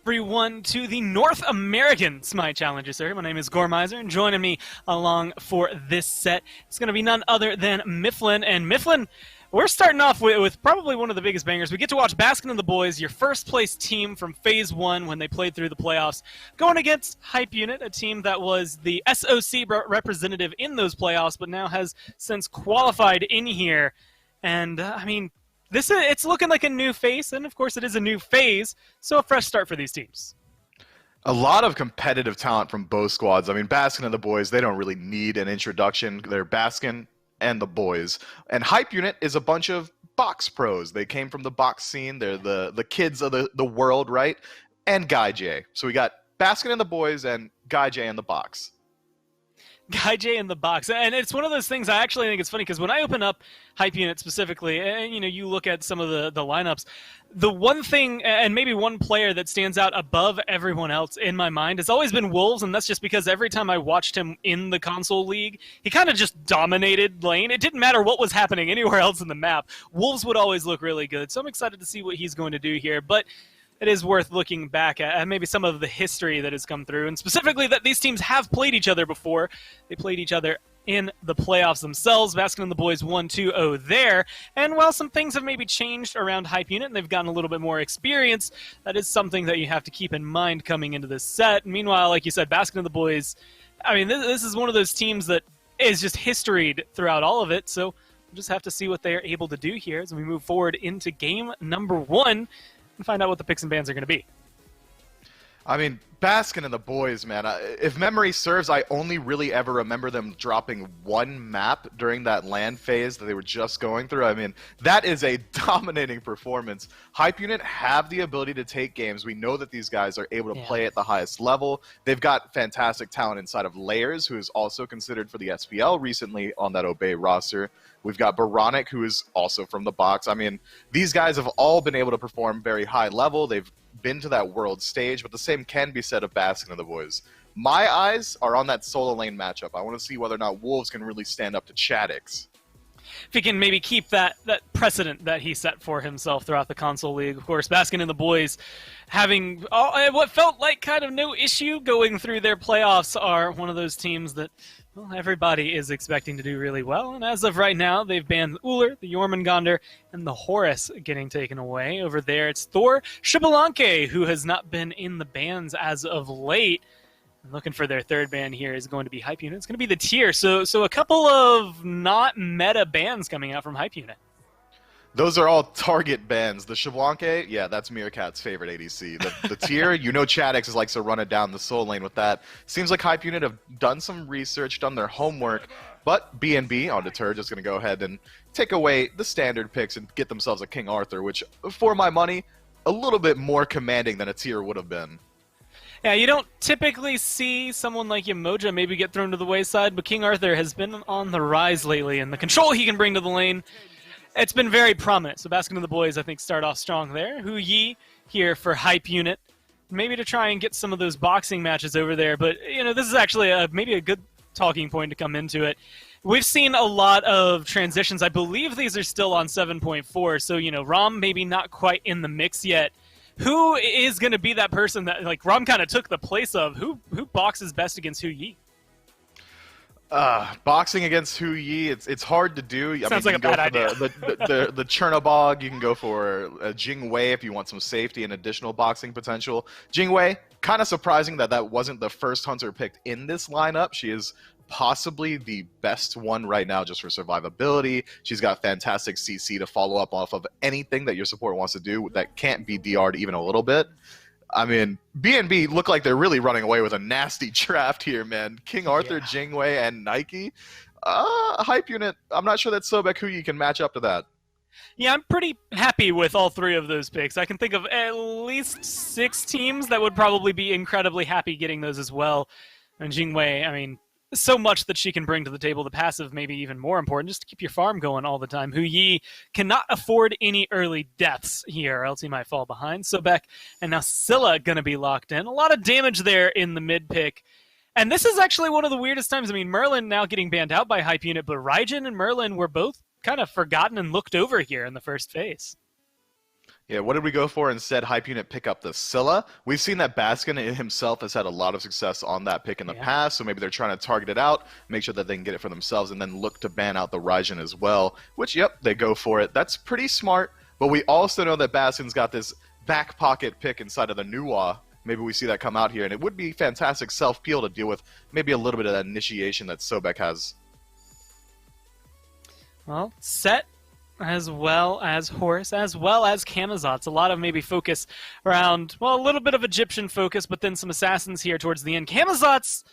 everyone to the North American SMITE Challenger, sir. My name is Gormizer, and joining me along for this set is going to be none other than Mifflin. And Mifflin, we're starting off with probably one of the biggest bangers. We get to watch Baskin and the boys, your first place team from Phase 1 when they played through the playoffs, going against Hype Unit, a team that was the SOC representative in those playoffs, but now has since qualified in here. And, I mean, it's looking like a new face, and of course it is a new phase, so a fresh start for these teams. A lot of competitive talent from both squads. I mean, Baskin and the boys, they don't really need an introduction. They're Baskin and the boys. And Hype Unit is a bunch of box pros. They came from the box scene. They're the kids of the world, right? And Guy J. So we got Baskin and the boys and Guy J in the box. Guy J in the box. And it's one of those things, I actually think it's funny, because when I open up Hype Unit specifically, and you look at some of the lineups, the one thing, and maybe one player that stands out above everyone else in my mind has always been Wolves, and that's just because every time I watched him in the console league, he kind of just dominated lane. It didn't matter what was happening anywhere else in the map. Wolves would always look really good, so I'm excited to see what he's going to do here. But it is worth looking back at maybe some of the history that has come through, and specifically that these teams have played each other before. They played each other in the playoffs themselves. Baskin and the boys 1-2-0 there. And while some things have maybe changed around Hype Unit and they've gotten a little bit more experience, that is something that you have to keep in mind coming into this set. Meanwhile, like you said, Baskin and the boys, I mean, this is one of those teams that is just historied throughout all of it, so we'll just have to see what they're able to do here as we move forward into game number 1. And find out what the picks and bans are going to be. I mean, Baskin and the boys, man, if memory serves, I only really ever remember them dropping one map during that land phase that they were just going through. I mean, that is a dominating performance. Hype Unit have the ability to take games. We know that these guys are able to play at the highest level. They've got fantastic talent inside of Layers, who is also considered for the SPL recently on that Obey roster. We've got Baronic, who is also from the box. I mean, these guys have all been able to perform very high level. They've been to that world stage, but the same can be said of Baskin and the boys. My eyes are on that solo lane matchup. I want to see whether or not Wolves can really stand up to Chadix. If he can maybe keep that precedent that he set for himself throughout the console league. Of course, Baskin and the boys having what felt like kind of no issue going through their playoffs are one of those teams that, well, everybody is expecting to do really well. And as of right now, they've banned Uller, the Jormungandr, and the Horus getting taken away. Over there, it's Thor Shibalanke, who has not been in the bans as of late. Looking for their third ban here is going to be Hype Unit. It's going to be the tier. So a couple of not meta bans coming out from Hype Unit. Those are all target bans. The Shablanke, yeah, that's Meerkat's favorite ADC. The tier, you know Chadix likes to run it down the soul lane with that. Seems like Hype Unit have done some research, done their homework, but BNB on Deter just going to go ahead and take away the standard picks and get themselves a King Arthur, which, for my money, a little bit more commanding than a tier would have been. Yeah, you don't typically see someone like Yamoja maybe get thrown to the wayside, but King Arthur has been on the rise lately, and the control he can bring to the lane, it's been very prominent. So Baskin and the boys, I think, start off strong there. Hu Yi here for Hype Unit, maybe to try and get some of those boxing matches over there. But, this is actually maybe a good talking point to come into it. We've seen a lot of transitions. I believe these are still on 7.4, so, Rom maybe not quite in the mix yet. Who is going to be that person that, like, Rom kind of took the place of? Who boxes best against Hu Yi? Boxing against Hu Yi, it's hard to do. Sounds like a bad idea. The Chernobog, you can go for Jing Wei if you want some safety and additional boxing potential. Jing Wei, kind of surprising that wasn't the first hunter picked in this lineup. She is possibly the best one right now just for survivability. She's got fantastic CC to follow up off of anything that your support wants to do that can't be DR'd even a little bit. I mean, BNB look like they're really running away with a nasty draft here, man. King Arthur, Jingwei, and Nike. Hype Unit, I'm not sure that Sobek Huyi can match up to that. Yeah, I'm pretty happy with all three of those picks. I can think of at least 6 teams that would probably be incredibly happy getting those as well. And Jingwei, I mean, so much that she can bring to the table. The passive maybe even more important, just to keep your farm going all the time. Hu Yi cannot afford any early deaths here, or else he might fall behind. Sobek and now Scylla going to be locked in. A lot of damage there in the mid pick. And this is actually one of the weirdest times. I mean, Merlin now getting banned out by Hype Unit, but Raijin and Merlin were both kind of forgotten and looked over here in the first phase. Yeah, what did we go for instead? Hype unit pick up the Scylla. We've seen that Baskin himself has had a lot of success on that pick in the past, so maybe they're trying to target it out, make sure that they can get it for themselves, and then look to ban out the Raijin as well, which, yep, they go for it. That's pretty smart, but we also know that Baskin's got this back pocket pick inside of the Nuwa. Maybe we see that come out here, and it would be fantastic self-peel to deal with maybe a little bit of that initiation that Sobek has. Well, Set as well as Horse, as well as Camazotz. A lot of maybe focus around, well, a little bit of Egyptian focus, but then some assassins here towards the end. Camazotz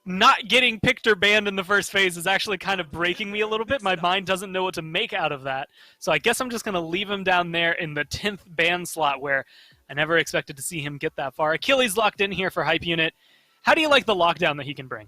not getting picked or banned in the first phase is actually kind of breaking me a little bit. My mind doesn't know what to make out of that. So I guess I'm just going to leave him down there in the 10th ban slot where I never expected to see him get that far. Achilles locked in here for Hype Unit. How do you like the lockdown that he can bring?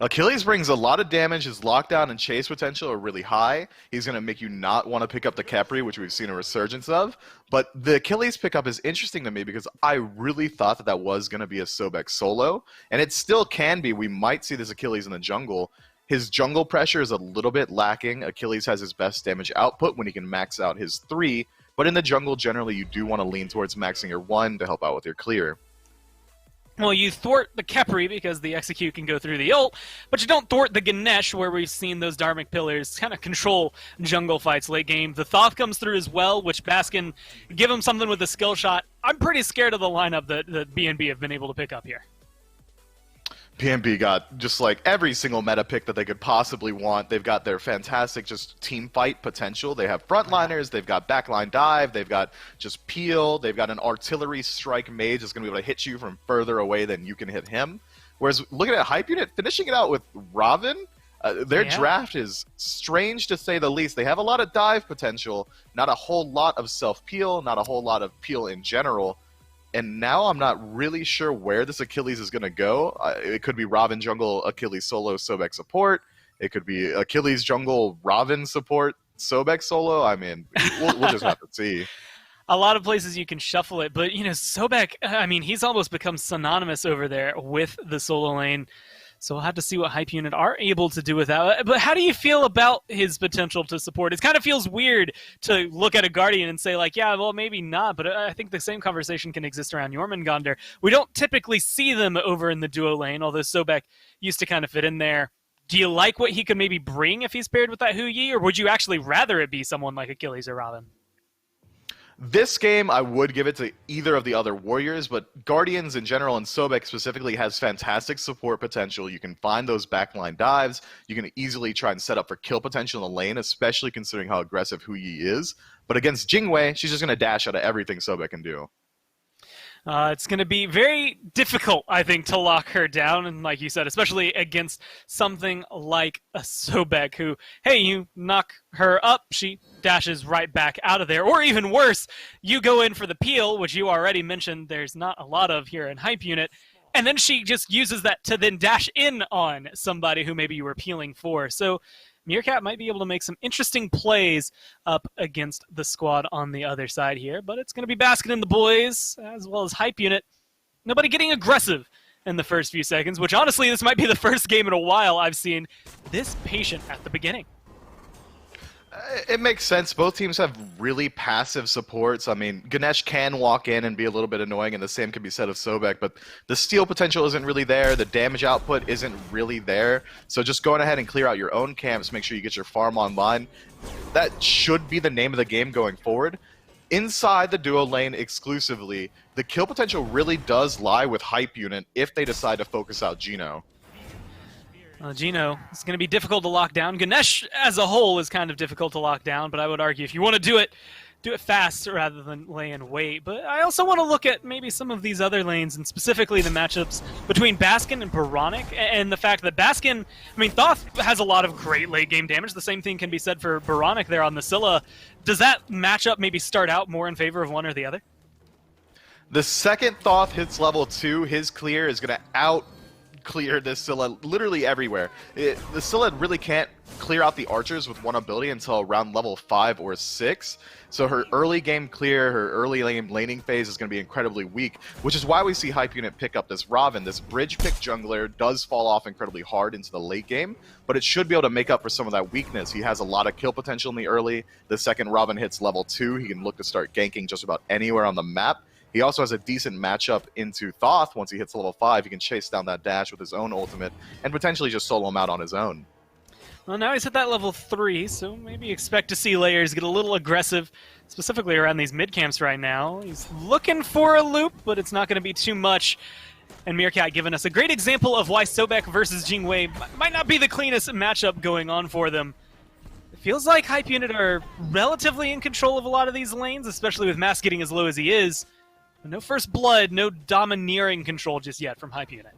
Achilles brings a lot of damage. His lockdown and chase potential are really high. He's going to make you not want to pick up the Khepri, which we've seen a resurgence of. But the Achilles pickup is interesting to me because I really thought that that was going to be a Sobek solo. And it still can be. We might see this Achilles in the jungle. His jungle pressure is a little bit lacking. Achilles has his best damage output when he can max out his 3. But in the jungle, generally, you do want to lean towards maxing your 1 to help out with your clear. Well, you thwart the Khepri because the execute can go through the ult, but you don't thwart the Ganesh where we've seen those Dharmic Pillars kind of control jungle fights late game. The Thoth comes through as well, which Baskin, give him something with a skill shot. I'm pretty scared of the lineup that BNB have been able to pick up here. PNB got just like every single meta pick that they could possibly want. They've got their fantastic just team fight potential. They have frontliners, they've got backline dive, they've got just peel, they've got an artillery strike mage that's going to be able to hit you from further away than you can hit him. Whereas looking at Hype Unit, finishing it out with Raven, their draft is strange to say the least. They have a lot of dive potential, not a whole lot of self-peel, not a whole lot of peel in general. And now I'm not really sure where this Achilles is going to go. It could be Raven jungle, Achilles solo, Sobek support. It could be Achilles jungle, Raven support, Sobek solo. I mean, we'll just have to see. A lot of places you can shuffle it, but, you know, Sobek, I mean, he's almost become synonymous over there with the solo lane. So we'll have to see what Hype Unit are able to do with that. But how do you feel about his potential to support? It kind of feels weird to look at a Guardian and say, like, yeah, well, maybe not. But I think the same conversation can exist around Jormungandr. We don't typically see them over in the duo lane, although Sobek used to kind of fit in there. Do you like what he could maybe bring if he's paired with that Hu Yi, or would you actually rather it be someone like Achilles or Raven? This game, I would give it to either of the other warriors, but Guardians in general and Sobek specifically has fantastic support potential. You can find those backline dives. You can easily try and set up for kill potential in the lane, especially considering how aggressive Hu Yi is. But against Jingwei, she's just going to dash out of everything Sobek can do. It's going to be very difficult, I think, to lock her down, and like you said, especially against something like a Sobek who, hey, you knock her up, she dashes right back out of there. Or even worse, you go in for the peel, which you already mentioned there's not a lot of here in Hype Unit, and then she just uses that to then dash in on somebody who maybe you were peeling for. So Meerkat might be able to make some interesting plays up against the squad on the other side here, but it's going to be Baskin and the boys, as well as Hype Unit. Nobody getting aggressive in the first few seconds, which honestly, this might be the first game in a while I've seen this patient at the beginning. It makes sense. Both teams have really passive supports. I mean, Ganesh can walk in and be a little bit annoying, and the same can be said of Sobek, but the steal potential isn't really there. The damage output isn't really there. So just going ahead and clear out your own camps, make sure you get your farm online. That should be the name of the game going forward. Inside the duo lane exclusively, the kill potential really does lie with Hype Unit if they decide to focus out Geno. Geno is going to be difficult to lock down. Ganesh as a whole is kind of difficult to lock down, but I would argue if you want to do it fast rather than lay in wait. But I also want to look at maybe some of these other lanes, and specifically the matchups between Baskin and Baronic, and the fact that Baskin, I mean, Thoth has a lot of great late game damage. The same thing can be said for Baronic there on the Scylla. Does that matchup maybe start out more in favor of one or the other? The second Thoth hits level 2, his clear is going to clear this Scylla literally everywhere. The Scylla really can't clear out the archers with one ability until around level 5 or 6. So her early game clear, her early game laning phase is going to be incredibly weak, which is why we see Hype Unit pick up this Raven. This bridge pick jungler does fall off incredibly hard into the late game, but it should be able to make up for some of that weakness. He has a lot of kill potential in the early. The second Raven hits level 2, he can look to start ganking just about anywhere on the map. He also has a decent matchup into Thoth. Once he hits level 5, he can chase down that dash with his own ultimate and potentially just solo him out on his own. Well, now he's at that level 3, so maybe expect to see Layers get a little aggressive, specifically around these mid-camps right now. He's looking for a loop, but it's not going to be too much. And Meerkat giving us a great example of why Sobek versus Jingwei might not be the cleanest matchup going on for them. It feels like Hype Unit are relatively in control of a lot of these lanes, especially with Mask getting as low as he is. But no first blood, no domineering control just yet from Hype Unit.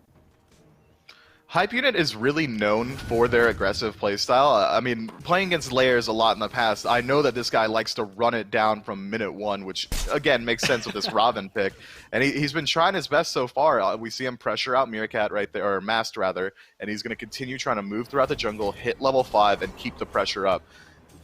Hype Unit is really known for their aggressive playstyle. I mean, playing against Layers a lot in the past, I know that this guy likes to run it down from minute 1, which, again, makes sense with this Raven pick. And he's been trying his best so far. We see him pressure out Meerkat right there, or Mast rather, and he's going to continue trying to move throughout the jungle, hit level 5, and keep the pressure up.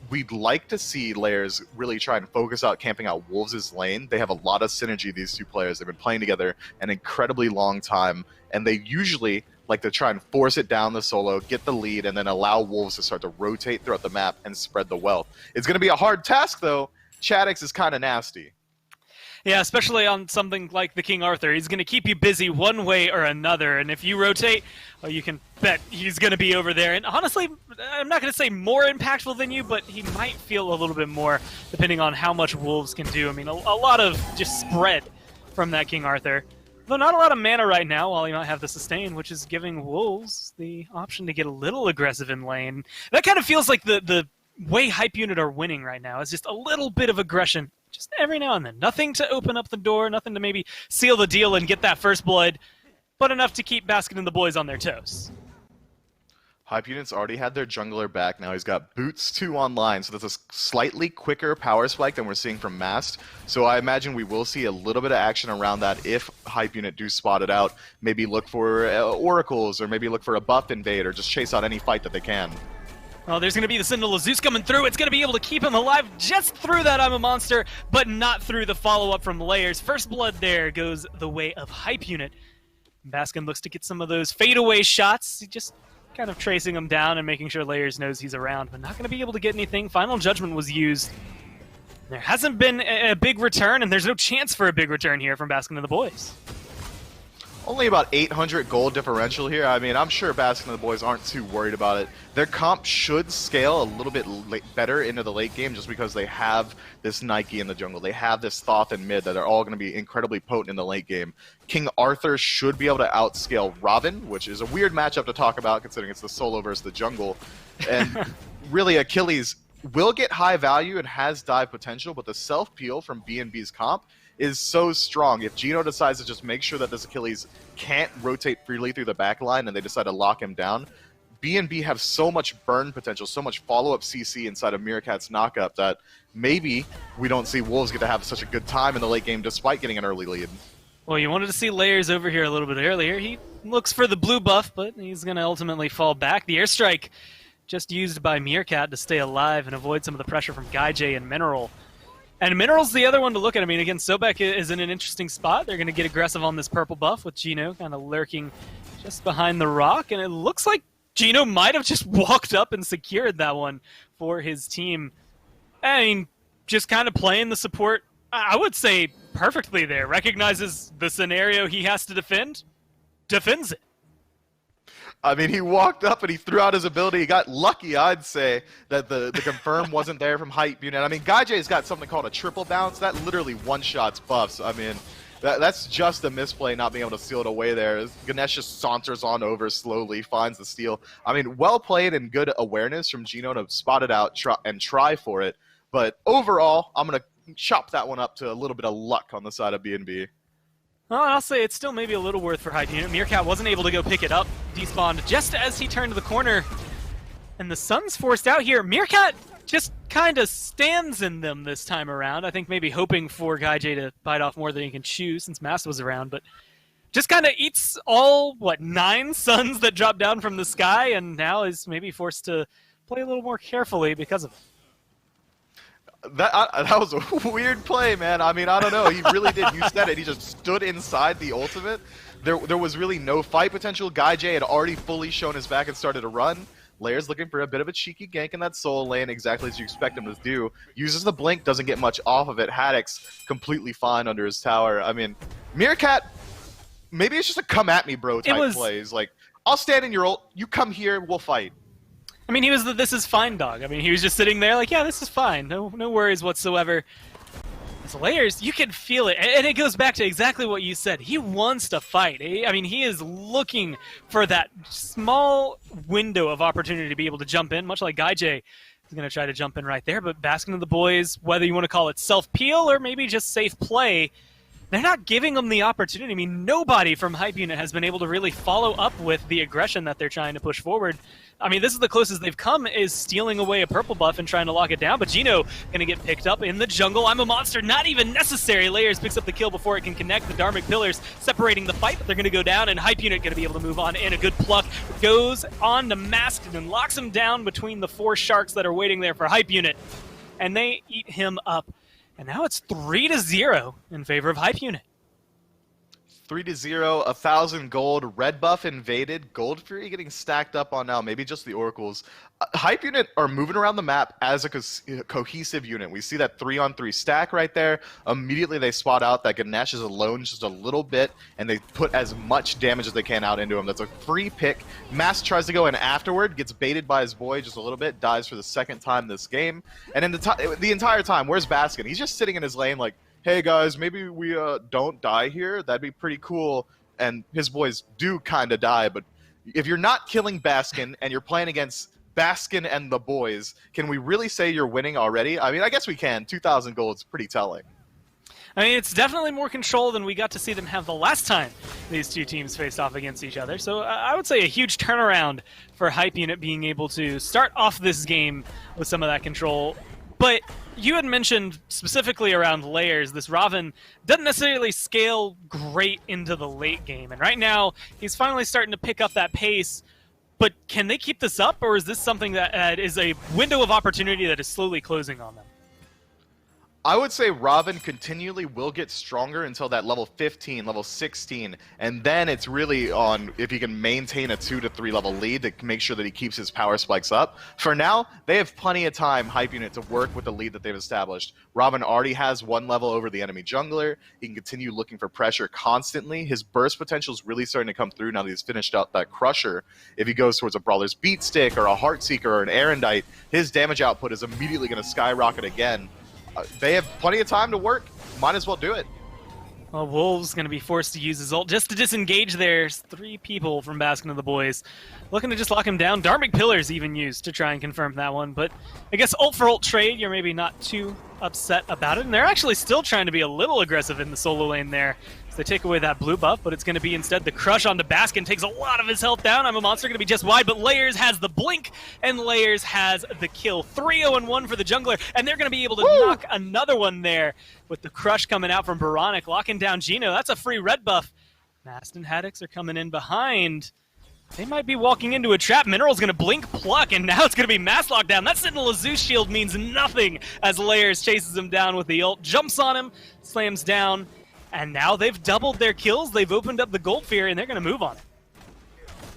We'd like to see Layers really try and focus out camping out Wolves' lane. They have a lot of synergy, these two players. They've been playing together an incredibly long time, and they usually like to try and force it down the solo, get the lead, and then allow Wolves to start to rotate throughout the map and spread the wealth. It's going to be a hard task, though. Chadix is kind of nasty. Yeah, especially on something like the King Arthur. He's going to keep you busy one way or another, and if you rotate, well, you can bet he's going to be over there. And honestly, I'm not going to say more impactful than you, but he might feel a little bit more, depending on how much Wolves can do. I mean, a lot of just spread from that King Arthur. Though not a lot of mana right now, while he might have the sustain, which is giving Wolves the option to get a little aggressive in lane. That kind of feels like the way Hype Unit are winning right now is just a little bit of aggression, just every now and then. Nothing to open up the door, nothing to maybe seal the deal and get that first blood, but enough to keep Baskin and the boys on their toes. Hype Unit's already had their jungler back. Now he's got Boots 2 online, so that's a slightly quicker power spike than we're seeing from Mast. So I imagine we will see a little bit of action around that if Hype Unit do spot it out. Maybe look for oracles, or maybe look for a buff invade, or just chase out any fight that they can. Well, there's going to be the Sentinel of Zeus coming through. It's going to be able to keep him alive just through that I'm a Monster, but not through the follow-up from Layers. First blood there goes the way of Hype Unit. Baskin looks to get some of those fadeaway shots. He just kind of tracing him down and making sure Layers knows he's around, but not going to be able to get anything. Final Judgment was used. There hasn't been a big return, and there's no chance for a big return here from Baskin and the boys. Only about 800 gold differential here. I mean, I'm sure Baskin and the boys aren't too worried about it. Their comp should scale a little bit better into the late game just because they have this Nike in the jungle. They have this Thoth in mid that are all going to be incredibly potent in the late game. King Arthur should be able to outscale Raven, which is a weird matchup to talk about considering it's the solo versus the jungle. And really, Achilles will get high value and has dive potential, but the self-peel from B&B's comp is so strong. If Gino decides to just make sure that this Achilles can't rotate freely through the back line and they decide to lock him down, B&B have so much burn potential, so much follow-up CC inside of Meerkat's knockup that maybe we don't see Wolves get to have such a good time in the late game despite getting an early lead. Well, you wanted to see Layers over here a little bit earlier. He looks for the blue buff, but he's going to ultimately fall back. The airstrike just used by Meerkat to stay alive and avoid some of the pressure from Gaijay and Mineral. And Mineral's the other one to look at. I mean, again, Sobek is in an interesting spot. They're going to get aggressive on this purple buff with Gino kind of lurking just behind the rock. And it looks like Gino might have just walked up and secured that one for his team. I mean, just kind of playing the support, I would say, perfectly there. Recognizes the scenario he has to defend, defends it. I mean, he walked up and he threw out his ability. He got lucky, I'd say, that the confirm wasn't there from Hype Unit. I mean, Gaijay's got something called a triple bounce. That literally one-shots buffs. I mean, that's just a misplay not being able to seal it away there. Ganesh just saunters on over slowly, finds the steal. I mean, well played and good awareness from Gino to spot it out and try for it. But overall, I'm going to chop that one up to a little bit of luck on the side of B&B. Well, I'll say it's still maybe a little worth for Hype Unit. Meerkat wasn't able to go pick it up. Despawned just as he turned the corner. And the Sun's forced out here. Meerkat just kind of stands in them this time around. I think maybe hoping for Gaijay to bite off more than he can chew since Mast was around. But just kind of eats all, 9 suns that drop down from the sky, and now is maybe forced to play a little more carefully because of it. That was a weird play, man. I mean, I don't know. He really did. You said it. He just stood inside the ultimate. There was really no fight potential. J had already fully shown his back and started to run. Layers looking for a bit of a cheeky gank in that soul lane, exactly as you expect him to do. Uses the blink, doesn't get much off of it. Haddock's completely fine under his tower. I mean, Meerkat, maybe it's just a come at me, bro type plays. Like, I'll stand in your ult. You come here, we'll fight. I mean, he was the "this is fine" dog. I mean, he was just sitting there like, yeah, this is fine. No worries whatsoever. As Layers, you can feel it. And it goes back to exactly what you said. He wants to fight. I mean, he is looking for that small window of opportunity to be able to jump in, much like J. He's going to try to jump in right there. But Baskin and the boys, whether you want to call it self-peel or maybe just safe play, they're not giving them the opportunity. I mean, nobody from Hype Unit has been able to really follow up with the aggression that they're trying to push forward. I mean, this is the closest they've come, is stealing away a purple buff and trying to lock it down. But Gino going to get picked up in the jungle. I'm a monster, not even necessary. Layers picks up the kill before it can connect. The Dharmic Pillars separating the fight, but they're going to go down, and Hype Unit going to be able to move on. And a good pluck goes on to Masked and locks him down between the 4 sharks that are waiting there for Hype Unit. And they eat him up. And now it's 3-0 in favor of Hype Unit. 3-0, 1,000 gold, red buff invaded, Gold Fury getting stacked up on now, maybe just the oracles. Hype Unit are moving around the map as a cohesive unit. We see that 3-on-3 stack right there. Immediately they spot out that Ganesh is alone just a little bit, and they put as much damage as they can out into him. That's a free pick. Mask tries to go in afterward, gets baited by his boy just a little bit, dies for the 2nd time this game. And in the entire time, where's Baskin? He's just sitting in his lane like, hey guys, maybe we don't die here. That'd be pretty cool. And his boys do kind of die, but if you're not killing Baskin and you're playing against Baskin and the boys, can we really say you're winning already? I mean, I guess we can. 2,000 gold is pretty telling. I mean, it's definitely more control than we got to see them have the last time these two teams faced off against each other. So I would say a huge turnaround for Hype Unit being able to start off this game with some of that control. But you had mentioned specifically around Layers, this Raven doesn't necessarily scale great into the late game. And right now, he's finally starting to pick up that pace. But can they keep this up, or is this something that is a window of opportunity that is slowly closing on them? I would say Raven continually will get stronger until that level 15, level 16, and then it's really on if he can maintain a 2 to 3 level lead to make sure that he keeps his power spikes up. For now, they have plenty of time, Hype Unit, to work with the lead that they've established. Raven already has 1 level over the enemy jungler. He can continue looking for pressure constantly. His burst potential is really starting to come through now that he's finished out that Crusher. If he goes towards a Brawler's Beat Stick or a Heartseeker or an Erendite, his damage output is immediately going to skyrocket again. They have plenty of time to work. Might as well do it. Well, Wolves going to be forced to use his ult just to disengage. There's 3 people from Baskin of the boys looking to just lock him down. Dharmic Pillars even used to try and confirm that one. But I guess ult for ult trade, you're maybe not too upset about it. And they're actually still trying to be a little aggressive in the solo lane there. So they take away that blue buff, but it's going to be instead the crush onto Baskin. Takes a lot of his health down. I'm a monster going to be just wide, but Layers has the blink, and Layers has the kill. 3-0-1 for the jungler, and they're going to be able to knock another one there with the crush coming out from Baronic, locking down Gino. That's a free red buff. Mast and Haddocks are coming in behind. They might be walking into a trap. Mineral's going to blink, pluck, and now it's going to be mass lockdown. That Sentinel of Zeus shield means nothing as Layers chases him down with the ult, jumps on him, slams down. And now they've doubled their kills, they've opened up the Gold Fury, and they're going to move on it.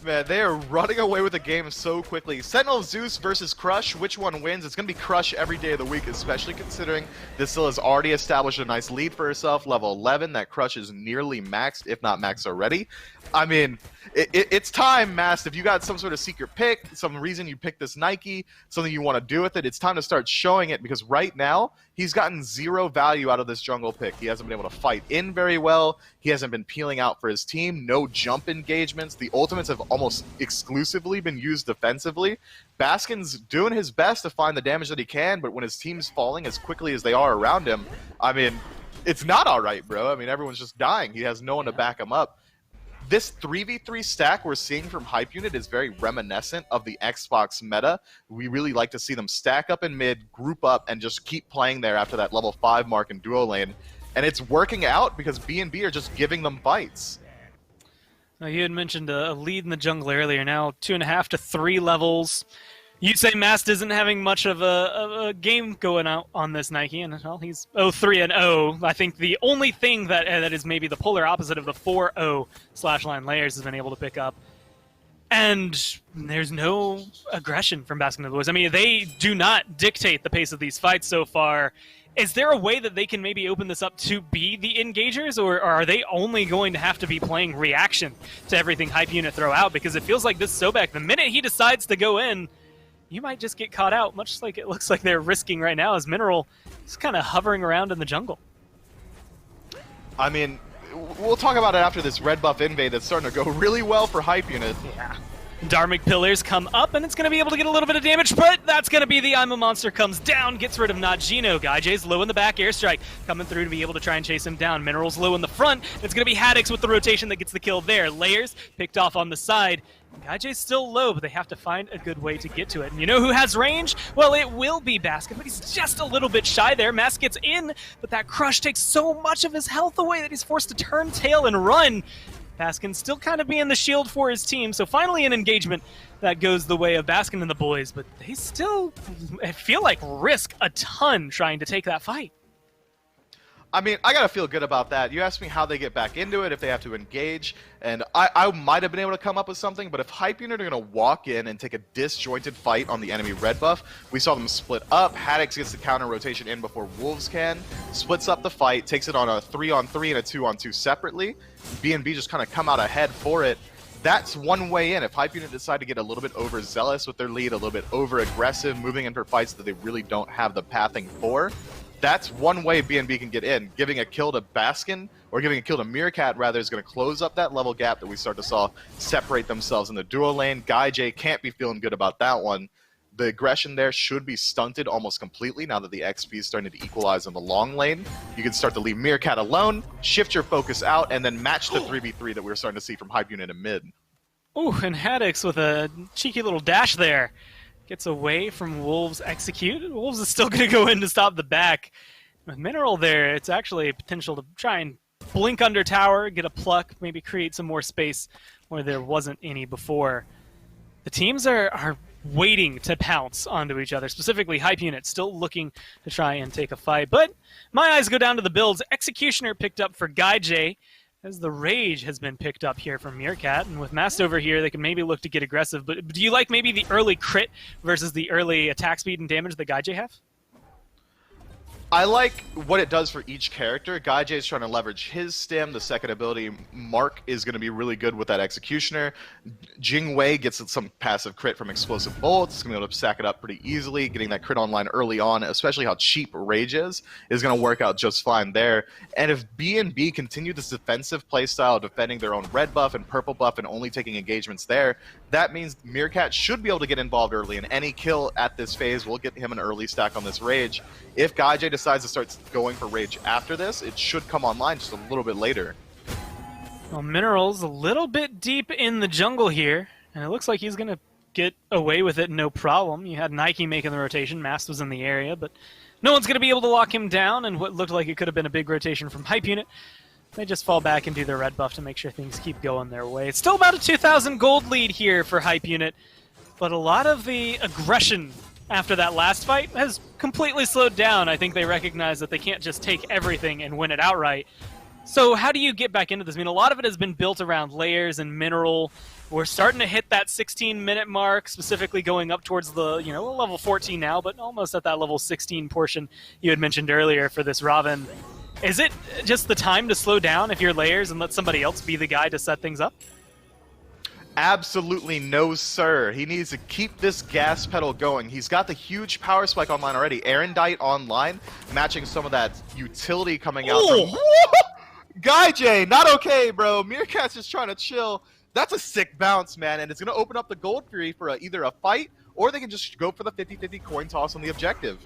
Man, they are running away with the game so quickly. Sentinel of Zeus versus Crush, which one wins? It's going to be Crush every day of the week, especially considering Distilla has already established a nice lead for herself. Level 11, that Crush is nearly maxed, if not maxed already. I mean, it's time, Mast. If you got some sort of secret pick, some reason you picked this Nike, something you want to do with it, it's time to start showing it, because right now, he's gotten 0 value out of this jungle pick. He hasn't been able to fight in very well. He hasn't been peeling out for his team. No jump engagements. The ultimates have almost exclusively been used defensively. Baskin's doing his best to find the damage that he can, but when his team's falling as quickly as they are around him, I mean, it's not all right, bro. I mean, everyone's just dying. He has no one to back him up. This 3v3 stack we're seeing from Hype Unit is very reminiscent of the Xbox meta. We really like to see them stack up in mid, group up, and just keep playing there after that level 5 mark in duo lane. And it's working out because B&B are just giving them fights. You had mentioned a lead in the jungle earlier. Now 2.5 to 3 levels. You'd say Mast isn't having much of a game going out on this Nike, and well, he's 0-3-0. I think the only thing that is maybe the polar opposite of the 4-0 /line layers has been able to pick up. And there's no aggression from Baskin and the boys. I mean, they do not dictate the pace of these fights so far. Is there a way that they can maybe open this up to be the engagers, or are they only going to have to be playing reaction to everything Hype Unit throw out? Because it feels like this Sobek, the minute he decides to go in, you might just get caught out, much like it looks like they're risking right now as Mineral is kind of hovering around in the jungle. I mean, we'll talk about it after this red buff invade that's starting to go really well for Hype Unit. Yeah. Dharmic Pillars come up, and it's going to be able to get a little bit of damage, but that's going to be the I'm a Monster comes down, gets rid of Najino. Gaijay's low in the back, airstrike coming through to be able to try and chase him down. Mineral's low in the front, it's going to be Haddix with the rotation that gets the kill there. Layers picked off on the side. Gaijay's still low, but they have to find a good way to get to it. And you know who has range? Well, it will be Baskin, but he's just a little bit shy there. Mask gets in, but that crush takes so much of his health away that he's forced to turn tail and run. Baskin still kind of being the shield for his team, so finally an engagement that goes the way of Baskin and the boys, but they still, I feel like, risk a ton trying to take that fight. I mean, I gotta feel good about that. You asked me how they get back into it, if they have to engage, and I might have been able to come up with something, but if Hype Unit are gonna walk in and take a disjointed fight on the enemy red buff, we saw them split up. Haddix gets the counter rotation in before Wolves can, splits up the fight, takes it on a 3-on-3 and a 2-on-2 separately. BNB just kind of come out ahead for it. That's one way in. If Hype Unit decide to get a little bit overzealous with their lead, a little bit over-aggressive, moving in for fights that they really don't have the pathing for, that's one way BNB can get in. Giving a kill to Baskin, or giving a kill to Meerkat, rather, is going to close up that level gap that we start to saw separate themselves in the duo lane. Gaijay can't be feeling good about that one. The aggression there should be stunted almost completely now that the XP is starting to equalize in the long lane. You can start to leave Meerkat alone, shift your focus out, and then match the 3v3 that we were starting to see from Hype Unit in mid. Ooh, and Haddix with a cheeky little dash there. Gets away from Wolves' execute. Wolves is still going to go in to stop the back. With Mineral there, it's actually a potential to try and blink under tower, get a pluck, maybe create some more space where there wasn't any before. The teams are waiting to pounce onto each other, specifically Hype Unit still looking to try and take a fight. But my eyes go down to the builds. Executioner picked up for Gaijay, as the Rage has been picked up here from Meerkat, and with Mast over here, they can maybe look to get aggressive. But do you like maybe the early crit versus the early attack speed and damage that Gaijay have? I like what it does for each character. Gaijay is trying to leverage his stim. The second ability, Mark, is going to be really good with that Executioner. Jingwei gets some passive crit from Explosive Bolts. It's going to be able to stack it up pretty easily. Getting that crit online early on, especially how cheap Rage is going to work out just fine there. And if BNB continue this defensive playstyle, defending their own red buff and purple buff and only taking engagements there, that means Meerkat should be able to get involved early, and any kill at this phase will get him an early stack on this Rage. If Gaijay decides to start going for Rage after this, it should come online just a little bit later. Well, Mineral's a little bit deep in the jungle here, and it looks like he's going to get away with it no problem. You had Nike making the rotation, Mast was in the area, but no one's going to be able to lock him down, and what looked like it could have been a big rotation from Hype Unit, they just fall back and do their red buff to make sure things keep going their way. It's still about a 2,000 gold lead here for Hype Unit, but a lot of the aggression after that last fight has completely slowed down. I think they recognize that they can't just take everything and win it outright. So how do you get back into this? I mean, a lot of it has been built around layers and Mineral. We're starting to hit that 16-minute mark, specifically going up towards the, level 14 now, but almost at that level 16 portion you had mentioned earlier for this Raven. Is it just the time to slow down if you're layers and let somebody else be the guy to set things up? Absolutely no, sir. He needs to keep this gas pedal going. He's got the huge power spike online already. Erendite online, matching some of that utility coming out from... Gaijay, not okay, bro. Meerkat's just trying to chill. That's a sick bounce, man, and it's going to open up the Gold Fury for either a fight, or they can just go for the 50-50 coin toss on the objective.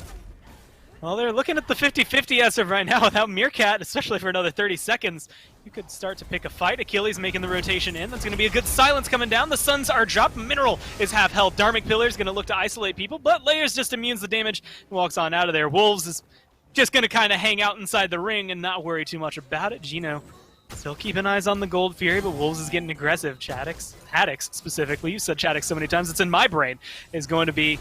Well, they're looking at the 50-50 as of right now without Meerkat, especially for another 30 seconds. You could start to pick a fight. Achilles making the rotation in. That's going to be a good silence coming down. The Suns are dropped. Mineral is half health. Dharmic Pillar is going to look to isolate people, but Layers just immunes the damage and walks on out of there. Wolves is just going to kind of hang out inside the ring and not worry too much about it. Gino Still keeping eyes on the Gold Fury, but Wolves is getting aggressive. Haddix specifically, you said Haddix so many times, it's in my brain, is going to be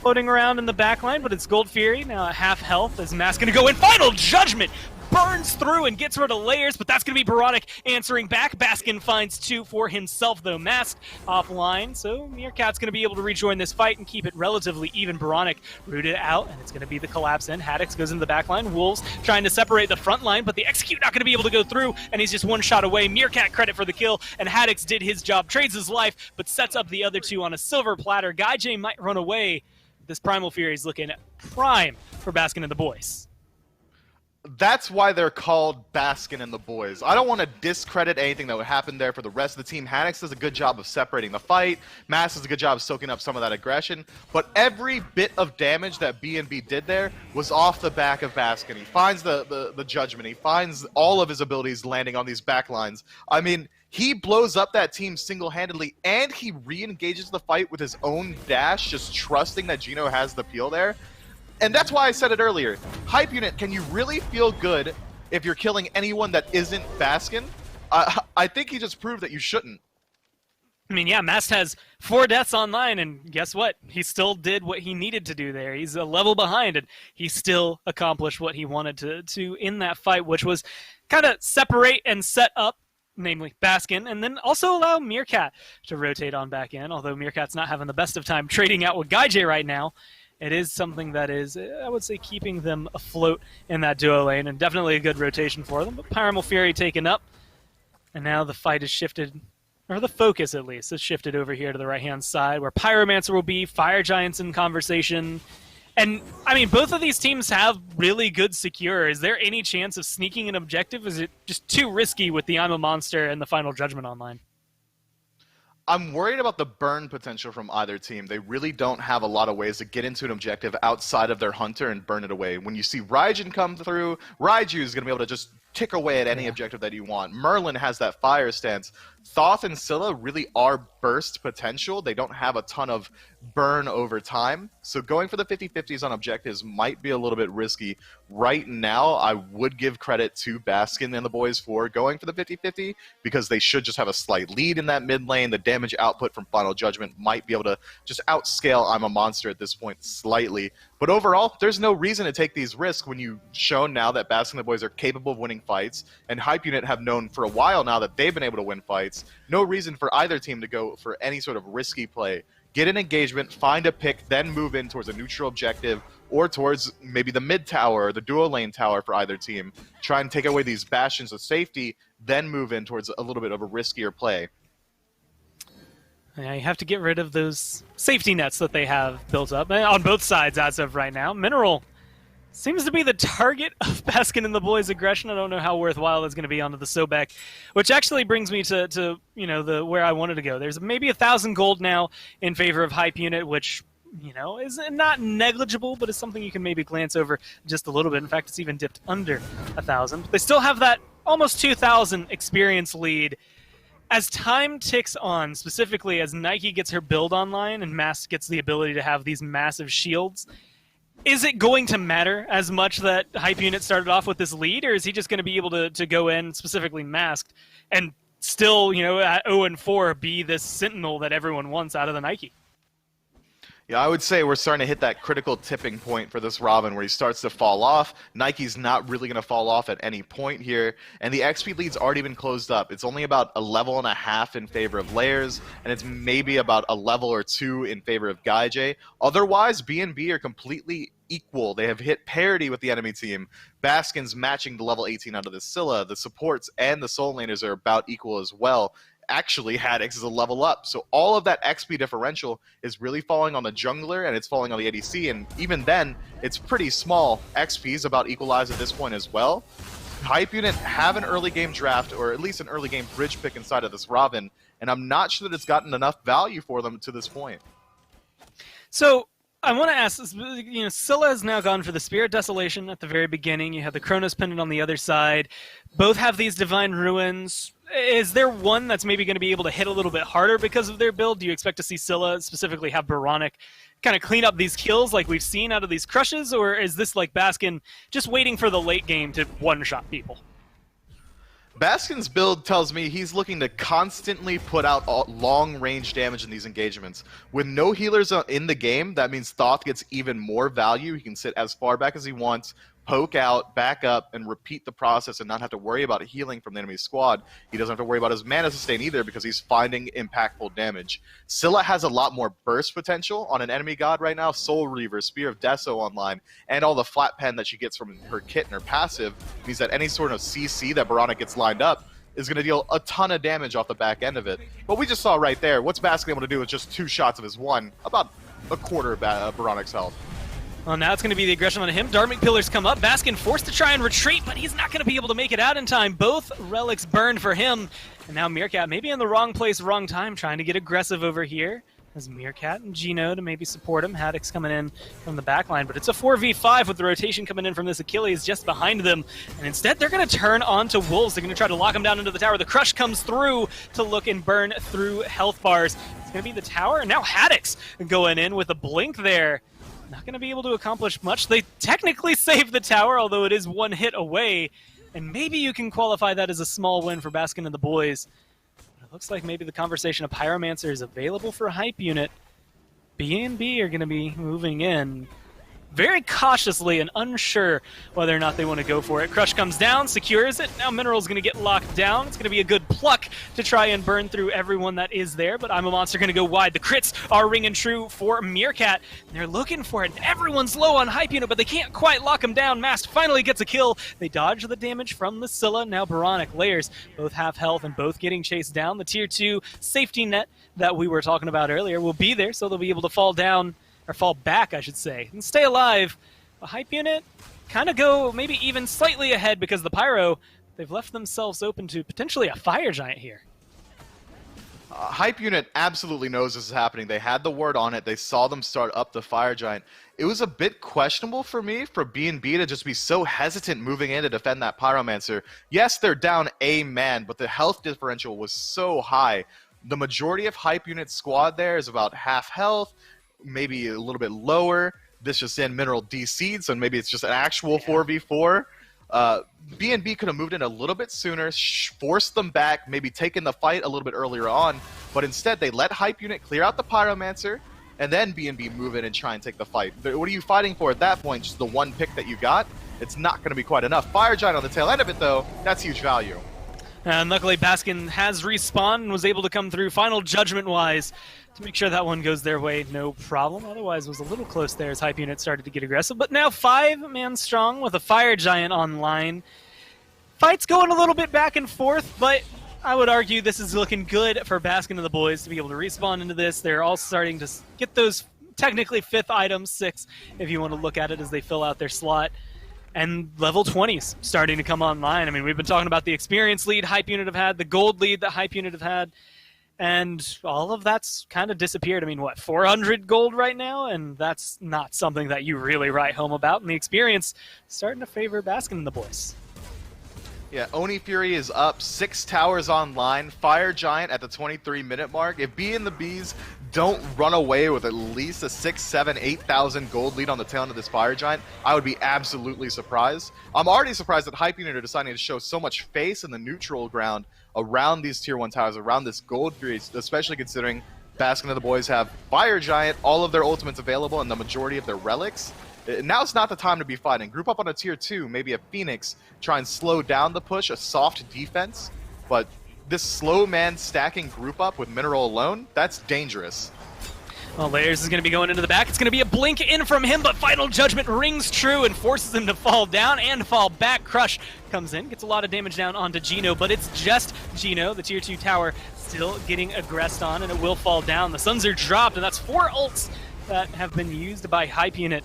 floating around in the backline, but it's Gold Fury now at half health as Mask going to go in. Final Judgment burns through and gets rid of layers, but that's going to be Baronic answering back. Baskin finds 2 for himself, though. Mask offline, so Meerkat's going to be able to rejoin this fight and keep it relatively even. Baronic rooted out, and it's going to be the collapse in. Haddix goes into the back line. Wolves trying to separate the front line, but the execute not going to be able to go through, and he's just one shot away. Meerkat credit for the kill, and Haddix did his job, trades his life, but sets up the other 2 on a silver platter. GuyJ might run away. This Primal Fury is looking prime for Baskin and the boys. That's why they're called Baskin and the boys. I don't want to discredit anything that would happen there for the rest of the team. Haddix does a good job of separating the fight. Mass does a good job of soaking up some of that aggression. But every bit of damage that BNB did there was off the back of Baskin. He finds the judgment. He finds all of his abilities landing on these back lines. I mean, he blows up that team single-handedly, and he re-engages the fight with his own dash, just trusting that Gino has the peel there. And that's why I said it earlier. Hype Unit, can you really feel good if you're killing anyone that isn't Baskin? I think he just proved that you shouldn't. I mean, yeah, Mast has 4 deaths online, and guess what? He still did what he needed to do there. He's a level behind, and he still accomplished what he wanted to in that fight, which was kind of separate and set up, namely Baskin, and then also allow Meerkat to rotate on back in, although Meerkat's not having the best of time trading out with GuyJ right now. It is something that is, I would say, keeping them afloat in that duo lane, and definitely a good rotation for them. But Primal Fury taken up, and now the fight is shifted, or the focus at least, is shifted over here to the right-hand side, where Pyromancer will be, Fire Giants in conversation. And, I mean, both of these teams have really good secure. Is there any chance of sneaking an objective? Is it just too risky with the I'm a Monster and the Final Judgment online? I'm worried about the burn potential from either team. They really don't have a lot of ways to get into an objective outside of their Hunter and burn it away. When you see Raijin come through, Raiju is going to be able to just tick away at any objective that you want. Merlin has that fire stance. Thoth and Scylla really are burst potential. They don't have a ton of burn over time. So going for the 50-50s on objectives might be a little bit risky. Right now, I would give credit to Baskin and the boys for going for the 50-50 because they should just have a slight lead in that mid lane. The damage output from Final Judgment might be able to just outscale I'm a Monster at this point slightly. But overall, there's no reason to take these risks when you've shown now that Baskin and the boys are capable of winning fights, and Hype Unit have known for a while now that they've been able to win fights. No reason for either team to go for any sort of risky play. Get an engagement, find a pick, then move in towards a neutral objective or towards maybe the mid tower or the dual lane tower for either team. Try and take away these bastions of safety, then move in towards a little bit of a riskier play. Yeah, you have to get rid of those safety nets that they have built up on both sides as of right now. Mineral seems to be the target of Baskin and the boys' aggression. I don't know how worthwhile it's going to be onto the Sobek, which actually brings me to you know, the where I wanted to go. There's maybe 1,000 gold now in favor of Hype Unit, which, you know, is not negligible, but is something you can maybe glance over just a little bit. In fact, it's even dipped under 1,000. But they still have that almost 2,000 experience lead. As time ticks on, specifically as Nike gets her build online and Mask gets the ability to have these massive shields, is it going to matter as much that Hype Unit started off with this lead, or is he just going to be able to go in, specifically Masked, and still, you know, at 0-4 be this sentinel that everyone wants out of the Nike? Yeah, I would say we're starting to hit that critical tipping point for this Robin where he starts to fall off. Nike's not really going to fall off at any point here, and the XP lead's already been closed up. It's only about 1.5 levels in favor of Layers, and it's maybe about 1 level or 2 in favor of GuyJ. Otherwise, BNB are completely equal. They have hit parity with the enemy team. Baskin's matching the level 18 out of the Scylla. The supports and the Soul Laners are about equal as well. Actually, Haddix is a level up. So all of that XP differential is really falling on the jungler and it's falling on the ADC. And even then, it's pretty small. XP is about equalized at this point as well. Hype Unit have an early game draft, or at least an early game bridge pick inside of this Robin. And I'm not sure that it's gotten enough value for them to this point. So I want to ask, you know, Scylla has now gone for the Spirit Desolation at the very beginning. You have the Chronos Pendant on the other side. Both have these Divine Ruins. Is there one that's maybe going to be able to hit a little bit harder because of their build? Do you expect to see Scylla specifically have Baronic kind of clean up these kills like we've seen out of these crushes? Or is this like Baskin just waiting for the late game to one-shot people? Baskin's build tells me he's looking to constantly put out long-range damage in these engagements. With no healers in the game, that means Thoth gets even more value. He can sit as far back as he wants, poke out, back up, and repeat the process and not have to worry about healing from the enemy squad. He doesn't have to worry about his mana sustain either because he's finding impactful damage. Scylla has a lot more burst potential on an enemy god right now. Soul Reaver, Spear of Deso online, and all the flat pen that she gets from her kit and her passive means that any sort of CC that Baronic gets lined up is going to deal a ton of damage off the back end of it. But we just saw right there, what's Baskin able to do with just 2 shots of his one? About a quarter of Baronic's health. Well, now it's going to be the aggression on him. Dharmic Pillars come up. Baskin forced to try and retreat, but he's not going to be able to make it out in time. Both relics burned for him. And now Meerkat maybe in the wrong place, wrong time, trying to get aggressive over here. As Meerkat and Gino to maybe support him. Haddock's coming in from the backline, but it's a 4v5 with the rotation coming in from this Achilles just behind them. And instead, they're going to turn on to Wolves. They're going to try to lock him down into the tower. The Crush comes through to look and burn through health bars. It's going to be the tower, and now Haddock's going in with a blink there. Not going to be able to accomplish much. They technically saved the tower, although it is 1 hit away. And maybe you can qualify that as a small win for Baskin and the boys. But it looks like maybe the conversation of Pyromancer is available for a hype unit. B&B are going to be moving in very cautiously and unsure whether or not they want to go for it. Crush comes down, secures it. Now Mineral's going to get locked down. It's going to be a good pluck to try and burn through everyone that is there, but I'm a Monster going to go wide. The crits are ringing true for Meerkat. They're looking for it. Everyone's low on hype unit, but they can't quite lock him down. Mast finally gets a kill. They dodge the damage from the Scylla. Now Baronic layers, both half health and both getting chased down. The tier 2 safety net that we were talking about earlier will be there, so they'll be able to fall down, or fall back, I should say, and stay alive. A hype unit kind of go maybe even slightly ahead because the Pyro, they've left themselves open to potentially a Fire Giant here. Hype unit absolutely knows this is happening. They had the word on it. They saw them start up the Fire Giant. It was a bit questionable for me for B&B to just be so hesitant moving in to defend that Pyromancer. Yes, they're down a man, but the health differential was so high. The majority of hype unit squad there is about half health, maybe a little bit lower. This just in Mineral DC'd, so maybe it's just an actual 4v4. B&B could have moved in a little bit sooner, forced them back, maybe taken the fight a little bit earlier on, but instead they let Hype Unit clear out the Pyromancer, and then B&B move in and try and take the fight. What are you fighting for at that point? Just the one pick that you got? It's not going to be quite enough. Fire Giant on the tail end of it, though, that's huge value. And luckily Baskin has respawned and was able to come through Final Judgment-wise to make sure that one goes their way, no problem. Otherwise, it was a little close there as Hype Unit started to get aggressive. But now 5-man strong with a Fire Giant online. Fight's going a little bit back and forth, but I would argue this is looking good for Baskin and the boys to be able to respawn into this. They're all starting to get those technically 5th items, 6 if you want to look at it as they fill out their slot. And level 20s starting to come online. I mean, we've been talking about the experience lead Hype Unit have had, the gold lead that Hype Unit have had, and all of that's kind of disappeared. I mean, what, 400 gold right now? And that's not something that you really write home about. And the experience starting to favor Baskin and the boys. Yeah, Oni Fury is up, 6 towers online, Fire Giant at the 23-minute mark. If B and the Bees don't run away with at least a 6, 7, 8,000 gold lead on the tail end of this Fire Giant, I would be absolutely surprised. I'm already surprised that Hype Unit are deciding to show so much face in the neutral ground around these tier 1 towers, around this gold Fury, especially considering Baskin and the boys have Fire Giant, all of their ultimates available, and the majority of their relics. Now's not the time to be fighting. Group up on a tier 2, maybe a Phoenix, try and slow down the push, a soft defense, but this slow man stacking group up with Mineral alone, that's dangerous. Well, Layers is going to be going into the back. It's going to be a blink in from him, but Final Judgment rings true and forces him to fall down and fall back. Crush comes in, gets a lot of damage down onto Gino, but it's just Gino, the tier 2 tower, still getting aggressed on, and it will fall down. The Suns are dropped, and that's 4 ults that have been used by Hype Unit.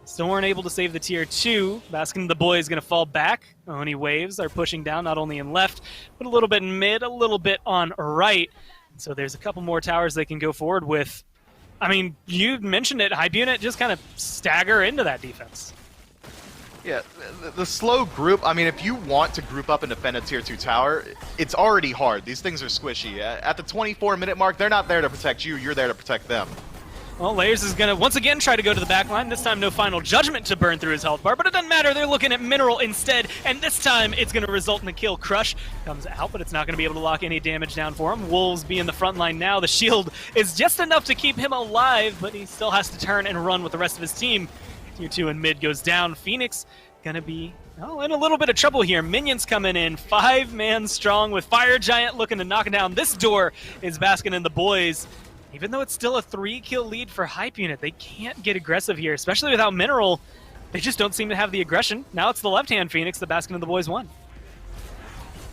Still weren't able to save the tier 2. Baskin the boy is going to fall back. Oni waves are pushing down not only in left, but a little bit in mid, a little bit on right. So there's a couple more towers they can go forward with. I mean, you mentioned it, Hype Unit just kind of stagger into that defense. Yeah, the slow group, I mean, if you want to group up and defend a tier 2 tower, it's already hard. These things are squishy. At the 24-minute mark, they're not there to protect you, you're there to protect them. Well, Layers is going to once again try to go to the back line. This time no final judgment to burn through his health bar, but it doesn't matter. They're looking at Mineral instead, and this time it's going to result in a kill. Crush comes out, but it's not going to be able to lock any damage down for him. Wolves be in the front line now. The shield is just enough to keep him alive, but he still has to turn and run with the rest of his team. Tier 2 in mid goes down. Phoenix going to be in a little bit of trouble here. Minions coming in, 5-man strong with Fire Giant looking to knock down this door is Baskin and the boys. Even though it's still a 3-kill lead for Hype Unit, they can't get aggressive here, especially without Mineral. They just don't seem to have the aggression. Now it's the left-hand Phoenix, the Baskin and the boys won.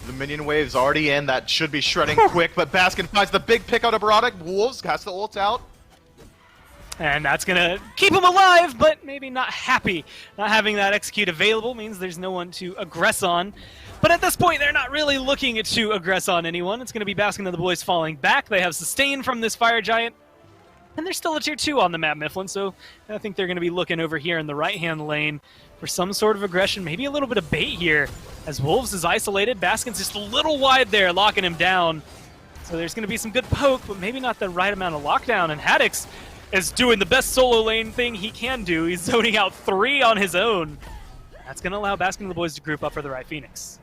The minion wave's already in. That should be shredding quick, but Baskin finds the big pick out of Barodic. Wolves has the ult out. And that's going to keep him alive, but maybe not happy. Not having that execute available means there's no one to aggress on. But at this point, they're not really looking to aggress on anyone. It's going to be Baskin and the boys falling back. They have sustain from this Fire Giant. And there's still a tier 2 on the map, Mifflin, so I think they're going to be looking over here in the right-hand lane for some sort of aggression, maybe a little bit of bait here. As Wolves is isolated, Baskin's just a little wide there, locking him down. So there's going to be some good poke, but maybe not the right amount of lockdown. And Haddix is doing the best solo lane thing he can do. He's zoning out 3 on his own. That's going to allow Baskin and the boys to group up for the right Phoenix.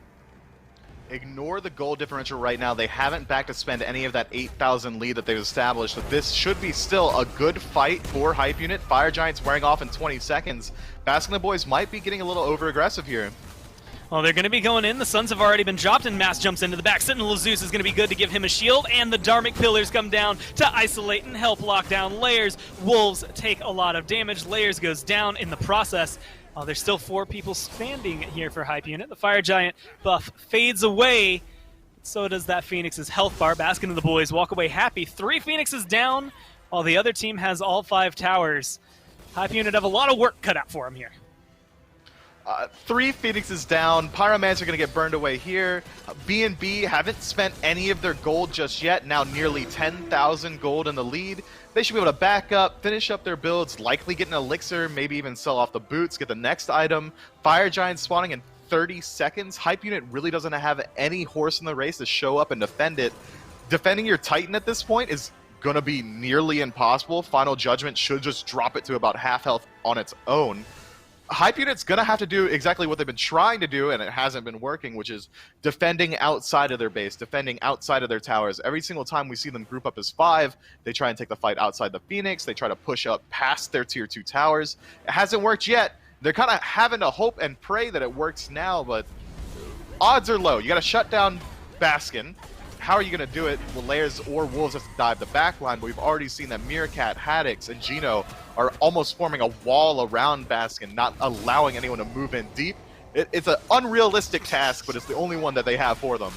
Ignore the goal differential right now. They haven't back to spend any of that 8,000 lead that they've established. So this should be still a good fight for Hype Unit. Fire Giant's wearing off in 20 seconds. Baskin and the boys might be getting a little over-aggressive here. Well, they're going to be going in. The Suns have already been dropped, and Mass jumps into the back. Sentinel Zeus is going to be good to give him a shield, and the Dharmic Pillars come down to isolate and help lock down Layers. Wolves take a lot of damage. Layers goes down in the process. There's still 4 people standing here for Hype Unit. The Fire Giant buff fades away. So does that Phoenix's health bar. Baskin and the boys walk away happy. 3 Phoenixes down, while the other team has all 5 towers. Hype Unit have a lot of work cut out for them here. 3 Phoenixes down. Pyromancer are going to get burned away here. B&B haven't spent any of their gold just yet. Now nearly 10,000 gold in the lead. They should be able to back up, finish up their builds, likely get an elixir, maybe even sell off the boots, get the next item. Fire Giant spawning in 30 seconds. Hype Unit really doesn't have any horse in the race to show up and defend it. Defending your Titan at this point is going to be nearly impossible. Final Judgment should just drop it to about half health on its own. Hype Unit's going to have to do exactly what they've been trying to do, and it hasn't been working, which is defending outside of their base, defending outside of their towers. Every single time we see them group up as 5, they try and take the fight outside the Phoenix. They try to push up past their tier 2 towers. It hasn't worked yet. They're kind of having to hope and pray that it works now, but odds are low. You got to shut down Baskin. How are you going to do it? Well, Layers or Wolves have to dive the back line, but we've already seen that Meerkat, Haddix, and Gino are almost forming a wall around Baskin, not allowing anyone to move in deep. It's an unrealistic task, but it's the only one that they have for them.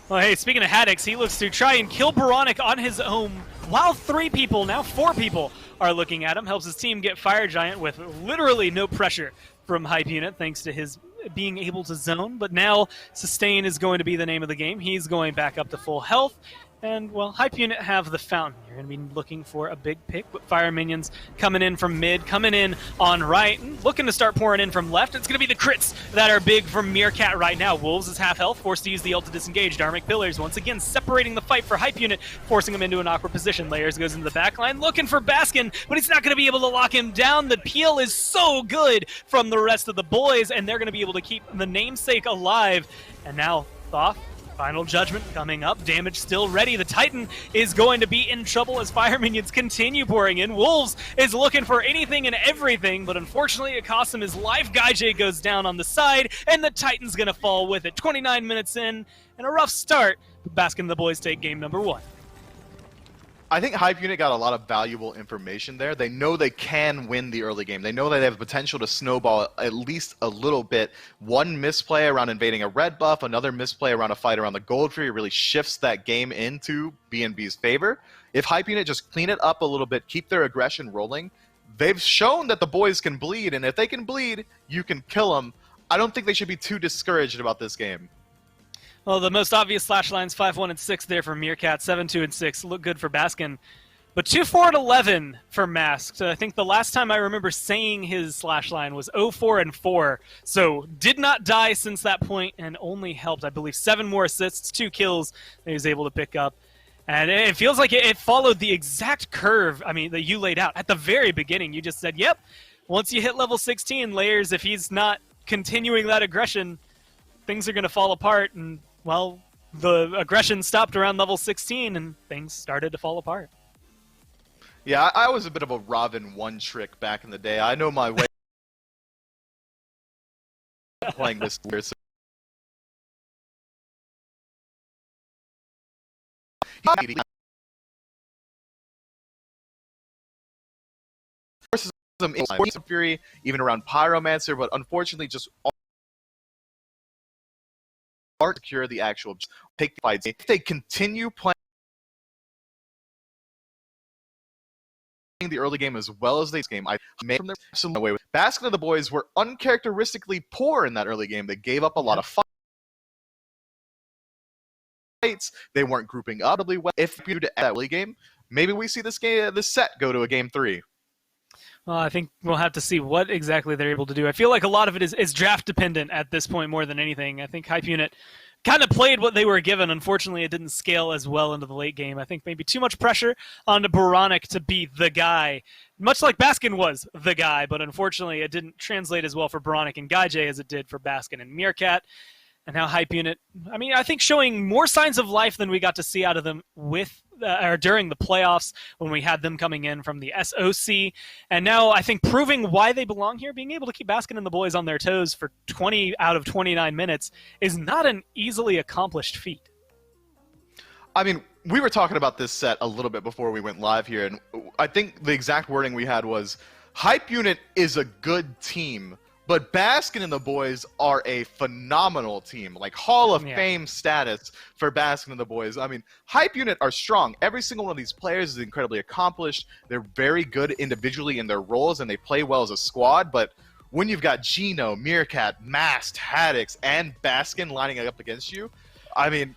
Well, hey, speaking of Haddix, he looks to try and kill Baronic on his own, while 3 people, now 4 people, are looking at him. Helps his team get Fire Giant with literally no pressure from Hype Unit, thanks to his being able to zone. But now Sustain is going to be the name of the game. He's going back up to full health. And, well, Hype Unit have the Fountain. You're going to be looking for a big pick, but Fire Minions coming in from mid, coming in on right, and looking to start pouring in from left. It's going to be the crits that are big from Meerkat right now. Wolves is half health, forced to use the ult to disengage. Dharmic Pillars once again separating the fight for Hype Unit, forcing him into an awkward position. Layers goes into the back line, looking for Baskin, but he's not going to be able to lock him down. The peel is so good from the rest of the boys, and they're going to be able to keep the namesake alive. And now, Thoth, Final Judgment coming up. Damage still ready. The Titan is going to be in trouble as Fire Minions continue pouring in. Wolves is looking for anything and everything, but unfortunately it costs him his life. Gaijay goes down on the side, and the Titan's going to fall with it. 29 minutes in, and a rough start. Baskin and the boys take game number 1. I think Hype Unit got a lot of valuable information there. They know they can win the early game. They know that they have the potential to snowball at least a little bit. One misplay around invading a red buff, another misplay around a fight around the gold tree really shifts that game into BNB's favor. If Hype Unit just clean it up a little bit, keep their aggression rolling, they've shown that the boys can bleed, and if they can bleed, you can kill them. I don't think they should be too discouraged about this game. Well, the most obvious slash lines, 5-1 and 6 there for Meerkat, 7-2 and 6 look good for Baskin. But 2-4 and 11 for Masked. I think the last time I remember saying his slash line was 0-4 and 4. So did not die since that point and only helped, I believe, 7 more assists, 2 kills that he was able to pick up. And it feels like it followed the exact curve, I mean, that you laid out. At the very beginning, you just said, yep, once you hit level 16, Layers, if he's not continuing that aggression, things are going to fall apart. And, well, the aggression stopped around level 16, and things started to fall apart. Yeah, I was a bit of a Robin one-trick back in the day. I know my way playing this year. So Fury, even around Pyromancer, but unfortunately just aren't secure the actual take the fights. If they continue playing the early game as well as this game, I made from their absolute way. Baskin and the boys were uncharacteristically poor in that early game. They gave up a lot of fights. They weren't grouping up well. If we do that early game, maybe we see this set go to a game 3. Well, I think we'll have to see what exactly they're able to do. I feel like a lot of it is draft dependent at this point more than anything. I think Hype Unit kind of played what they were given. Unfortunately, it didn't scale as well into the late game. I think maybe too much pressure onto Boronic to be the guy, much like Baskin was the guy, but unfortunately it didn't translate as well for Boronic and Gaijay as it did for Baskin and Meerkat. And now Hype Unit, I mean, I think showing more signs of life than we got to see out of them with or during the playoffs when we had them coming in from the SOC. And now I think proving why they belong here, being able to keep Baskin and the boys on their toes for 20 out of 29 minutes is not an easily accomplished feat. I mean, we were talking about this set a little bit before we went live here, and I think the exact wording we had was, Hype Unit is a good team, but Baskin and the boys are a phenomenal team, like Hall of Fame status for Baskin and the boys. I mean, Hype Unit are strong. Every single one of these players is incredibly accomplished. They're very good individually in their roles, and they play well as a squad, but when you've got Gino, Meerkat, Mast, Haddix, and Baskin lining up against you, I mean,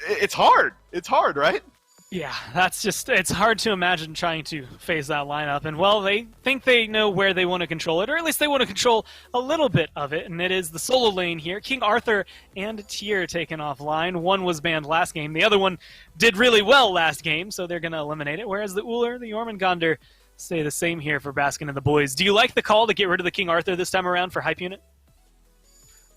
it's hard. It's hard, right? Yeah, that's just, it's hard to imagine trying to phase that lineup. And, well, they think they know where they want to control it, or at least they want to control a little bit of it, and it is the solo lane here. King Arthur and Tyr taken offline. One was banned last game. The other one did really well last game, so they're going to eliminate it, whereas the Uller, the Jormungandr, stay the same here for Baskin and the boys. Do you like the call to get rid of the King Arthur this time around for Hype Unit?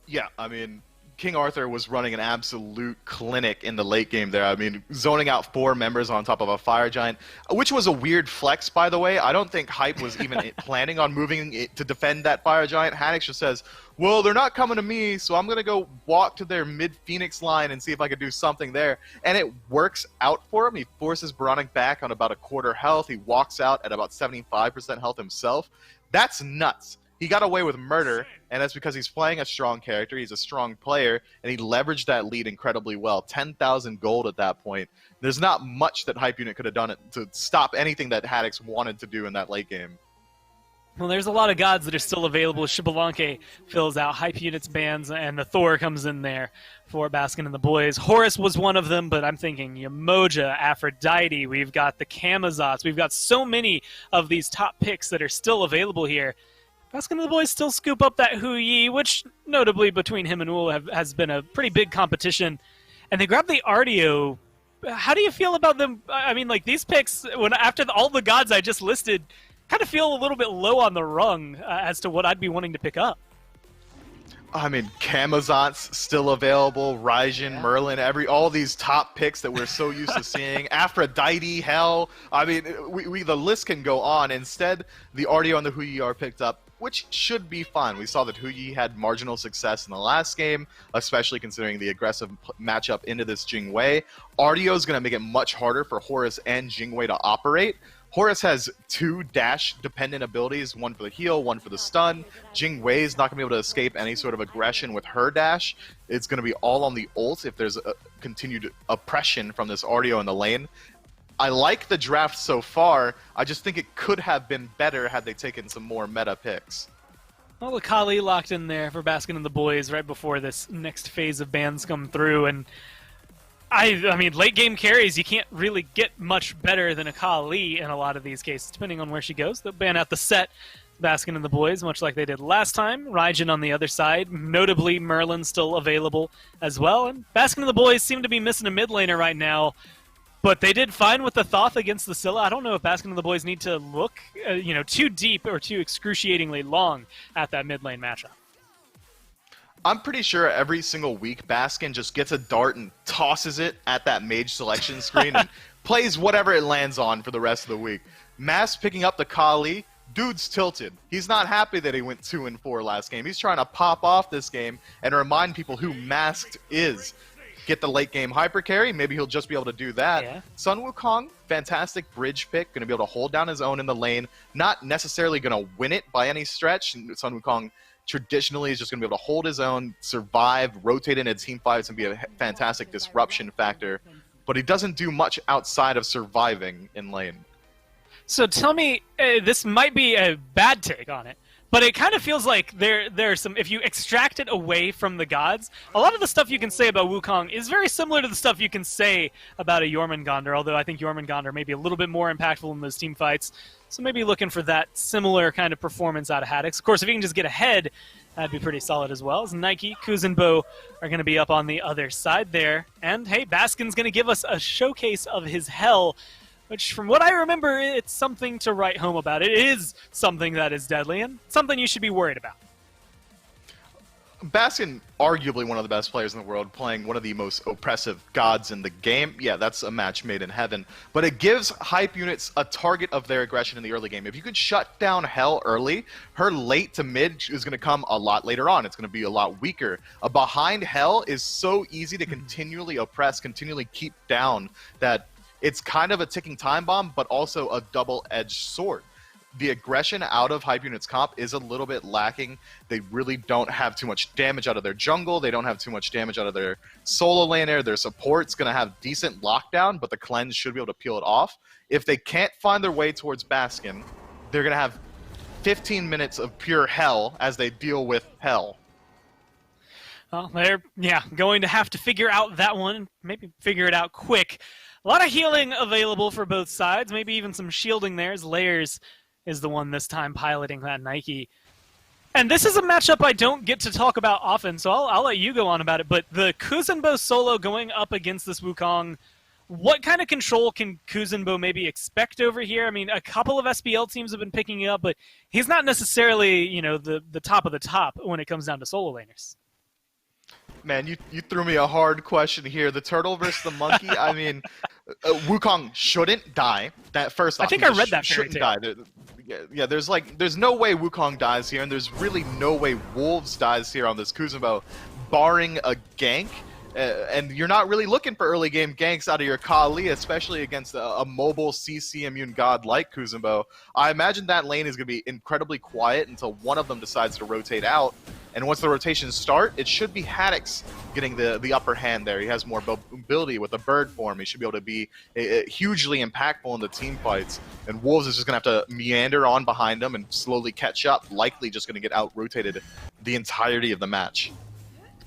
Yeah, I mean, King Arthur was running an absolute clinic in the late game there. I mean, zoning out 4 members on top of a Fire Giant, which was a weird flex, by the way. I don't think Hype was even planning on moving it to defend that Fire Giant. Haddix just says, well, they're not coming to me, so I'm going to go walk to their mid-Phoenix line and see if I can do something there. And it works out for him. He forces Boronic back on about a quarter health. He walks out at about 75% health himself. That's nuts. He got away with murder, and that's because he's playing a strong character. He's a strong player, and he leveraged that lead incredibly well. 10,000 gold at that point. There's not much that Hype Unit could have done to stop anything that Haddix wanted to do in that late game. Well, there's a lot of gods that are still available. Xbalanque fills out Hype Unit's bans, and the Thor comes in there for Baskin and the boys. Horus was one of them, but I'm thinking Yamoja, Aphrodite, we've got the Kamazots. We've got so many of these top picks that are still available here. Baskin and the boys still scoop up that Hu Yi, which notably between him and Ul has been a pretty big competition. And they grab the Artio. How do you feel about them? I mean, like, these picks, after all the gods I just listed, kind of feel a little bit low on the rung as to what I'd be wanting to pick up. I mean, Camazot's still available, Raijin, Merlin, all these top picks that we're so used to seeing. Aphrodite, hell. I mean, the list can go on. Instead, the Artio and the Hu Yi are picked up, which should be fine. We saw that Hu Yi had marginal success in the last game, especially considering the aggressive matchup into this Jingwei. Artio is going to make it much harder for Horus and Jingwei to operate. Horus has 2 dash-dependent abilities, one for the heal, one for the stun. Jingwei is not going to be able to escape any sort of aggression with her dash. It's going to be all on the ult if there's a continued oppression from this Artio in the lane. I like the draft so far. I just think it could have been better had they taken some more meta picks. Well, the Kali locked in there for Baskin and the boys right before this next phase of bans come through, and I mean, late game carries, you can't really get much better than a Kali in a lot of these cases, depending on where she goes. They'll ban out the set, Baskin and the boys, much like they did last time. Raijin on the other side, notably Merlin still available as well. And Baskin and the boys seem to be missing a mid laner right now. But they did fine with the Thoth against the Scylla. I don't know if Baskin and the boys need to look, too deep or too excruciatingly long at that mid lane matchup. I'm pretty sure every single week Baskin just gets a dart and tosses it at that mage selection screen and plays whatever it lands on for the rest of the week. Mass picking up the Kali, dude's tilted. He's not happy that he went 2-4 last game. He's trying to pop off this game and remind people who Masked is. Get the late game hyper carry, maybe he'll just be able to do that. Yeah. Sun Wukong, fantastic bridge pick, going to be able to hold down his own in the lane, not necessarily going to win it by any stretch. Sun Wukong traditionally is just going to be able to hold his own, survive, rotate into team fights, and be a fantastic disruption factor. But he doesn't do much outside of surviving in lane. So tell me, this might be a bad take on it, but it kind of feels like there's some, if you extract it away from the gods, a lot of the stuff you can say about Wukong is very similar to the stuff you can say about a Jormungandr, although I think Jormungandr may be a little bit more impactful in those team fights. So maybe looking for that similar kind of performance out of Haddix. Of course, if he can just get ahead, that'd be pretty solid as well. As Nike, Kuzenbo are going to be up on the other side there. And hey, Baskin's going to give us a showcase of his hell, which from what I remember, it's something to write home about. It is something that is deadly and something you should be worried about. Baskin, arguably one of the best players in the world, playing one of the most oppressive gods in the game. Yeah, that's a match made in heaven. But it gives hype units a target of their aggression in the early game. If you could shut down Hell early, her late to mid is going to come a lot later on. It's going to be a lot weaker. A behind Hell is so easy to continually oppress, continually keep down, that it's kind of a ticking time bomb, but also a double-edged sword. The aggression out of hype units comp is a little bit lacking. They really don't have too much damage out of their jungle. They don't have too much damage out of their solo laner. Their support's going to have decent lockdown, but the cleanse should be able to peel it off. If they can't find their way towards Baskin, they're going to have 15 minutes of pure hell as they deal with hell. Well, they're going to have to figure out that one, maybe figure it out quick. A lot of healing available for both sides, maybe even some shielding there as Layers is the one this time piloting that Nike. And this is a matchup I don't get to talk about often, so I'll let you go on about it. But the Kuzenbo solo going up against this Wukong, what kind of control can Kuzenbo maybe expect over here? I mean, a couple of SPL teams have been picking it up, but he's not necessarily, the top of the top when it comes down to solo laners. Man, you threw me a hard question here. The turtle versus the monkey. I mean, Wukong shouldn't die. That first, I think I read that shouldn't die. Yeah, there's no way Wukong dies here, and there's really no way Wolves dies here on this Kuzenbo, barring a gank. And you're not really looking for early game ganks out of your Kali, especially against a mobile CC immune god like Kuzenbo. I imagine that lane is going to be incredibly quiet until one of them decides to rotate out. And once the rotations start, it should be Haddix getting the upper hand there. He has more mobility with the bird form. He should be able to be hugely impactful in the team fights. And Wolves is just going to have to meander on behind him and slowly catch up, likely just going to get out-rotated the entirety of the match.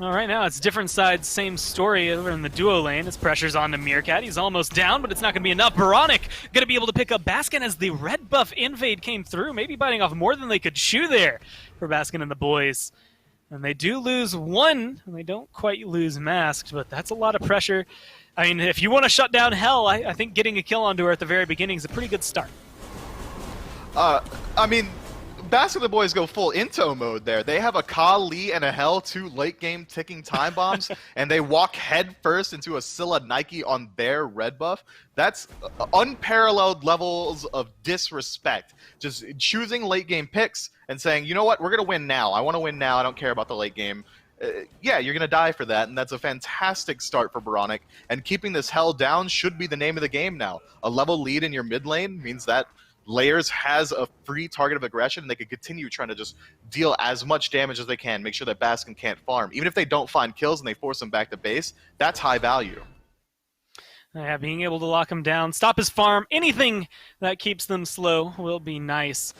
All right, now it's different sides, same story over in the duo lane. His pressure's on to Meerkat. He's almost down, but it's not going to be enough. Baronic going to be able to pick up Baskin as the red buff invade came through, maybe biting off more than they could chew there for Baskin and the boys. And they do lose one, and they don't quite lose Masked, but that's a lot of pressure. I mean, if you want to shut down Hell, I think getting a kill onto her at the very beginning is a pretty good start. I mean, Baskin and the boys go full Into mode there. They have a Kali and a Hell, 2 late game ticking time bombs, and they walk head first into a Scylla Nike on their red buff. That's unparalleled levels of disrespect. Just choosing late game picks and saying, you know what, we're going to win now. I want to win now. I don't care about the late game. Yeah, you're going to die for that, and that's a fantastic start for Baronic. And keeping this Hell down should be the name of the game now. A level lead in your mid lane means that Layers has a free target of aggression, and they can continue trying to just deal as much damage as they can, make sure that Baskin can't farm. Even if they don't find kills and they force him back to base, that's high value. Yeah, being able to lock him down, stop his farm, anything that keeps them slow will be nice.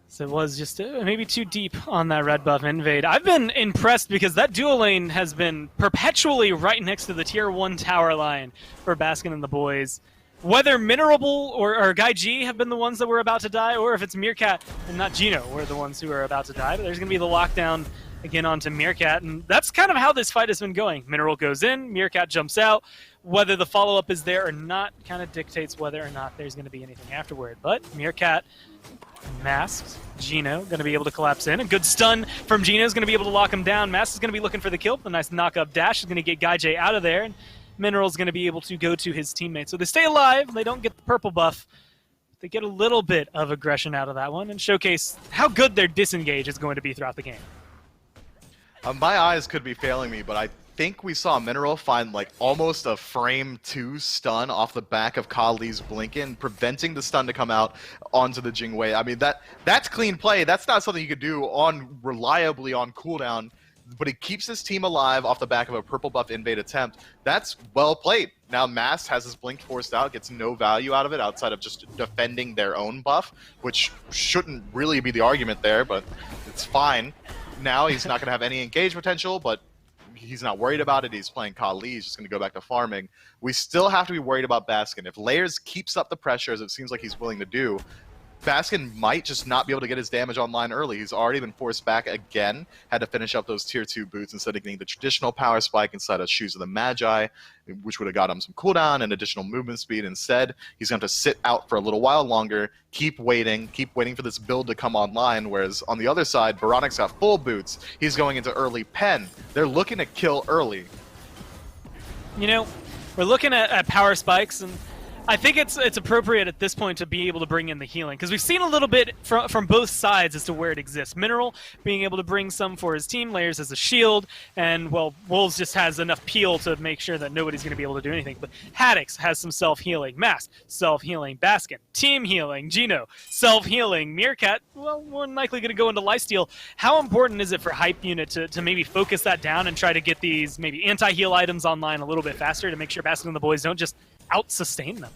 So it was just maybe too deep on that red buff invade. I've been impressed because that dual lane has been perpetually right next to the tier 1 tower line for Baskin and the boys. Whether Minerable or Guy G have been the ones that were about to die, or if it's Meerkat and not Gino were the ones who are about to die, but there's going to be the lockdown again onto Meerkat, and that's kind of how this fight has been going. Mineral goes in, Meerkat jumps out. whether the follow-up is there or not kind of dictates whether or not there's going to be anything afterward. But Meerkat masked. Gino going to be able to collapse in. A good stun from Gino is going to be able to lock him down. Mask is going to be looking for the kill. A nice knock-up dash is going to get GuyJ out of there. And Mineral's going to be able to go to his teammates. So they stay alive. They don't get the purple buff. They get a little bit of aggression out of that one and showcase how good their disengage is going to be throughout the game. My eyes could be failing me, but I think we saw Mineral find like almost a frame 2 stun off the back of Kali's Blinken, preventing the stun to come out onto the Jingwei. I mean, that's clean play. That's not something you could do reliably on cooldown, but he keeps his team alive off the back of a purple buff invade attempt. That's well played. Now Mast has his blink forced out, gets no value out of it outside of just defending their own buff, which shouldn't really be the argument there, but it's fine. Now he's not going to have any engage potential, but he's not worried about it. He's playing Kali. He's just going to go back to farming. We still have to be worried about Baskin. If Layers keeps up the pressure, as it seems like he's willing to do, Baskin might just not be able to get his damage online early. He's already been forced back again, had to finish up those tier 2 boots instead of getting the traditional power spike inside of Shoes of the Magi, which would have got him some cooldown and additional movement speed. Instead, he's going to sit out for a little while longer, keep waiting for this build to come online, whereas on the other side, Baronic's got full boots. He's going into early pen. They're looking to kill early. You know, we're looking at power spikes, and I think it's appropriate at this point to be able to bring in the healing, because we've seen a little bit from both sides as to where it exists. Mineral being able to bring some for his team, Layers as a shield, and, well, Wolves just has enough peel to make sure that nobody's going to be able to do anything. But Haddix has some self-healing. Mask, self-healing. Baskin, team healing. Gino, self-healing. Meerkat, well, more than likely going to go into lifesteal. How important is it for Hype Unit to maybe focus that down and try to get these maybe anti-heal items online a little bit faster to make sure Baskin and the boys don't just out-sustain them?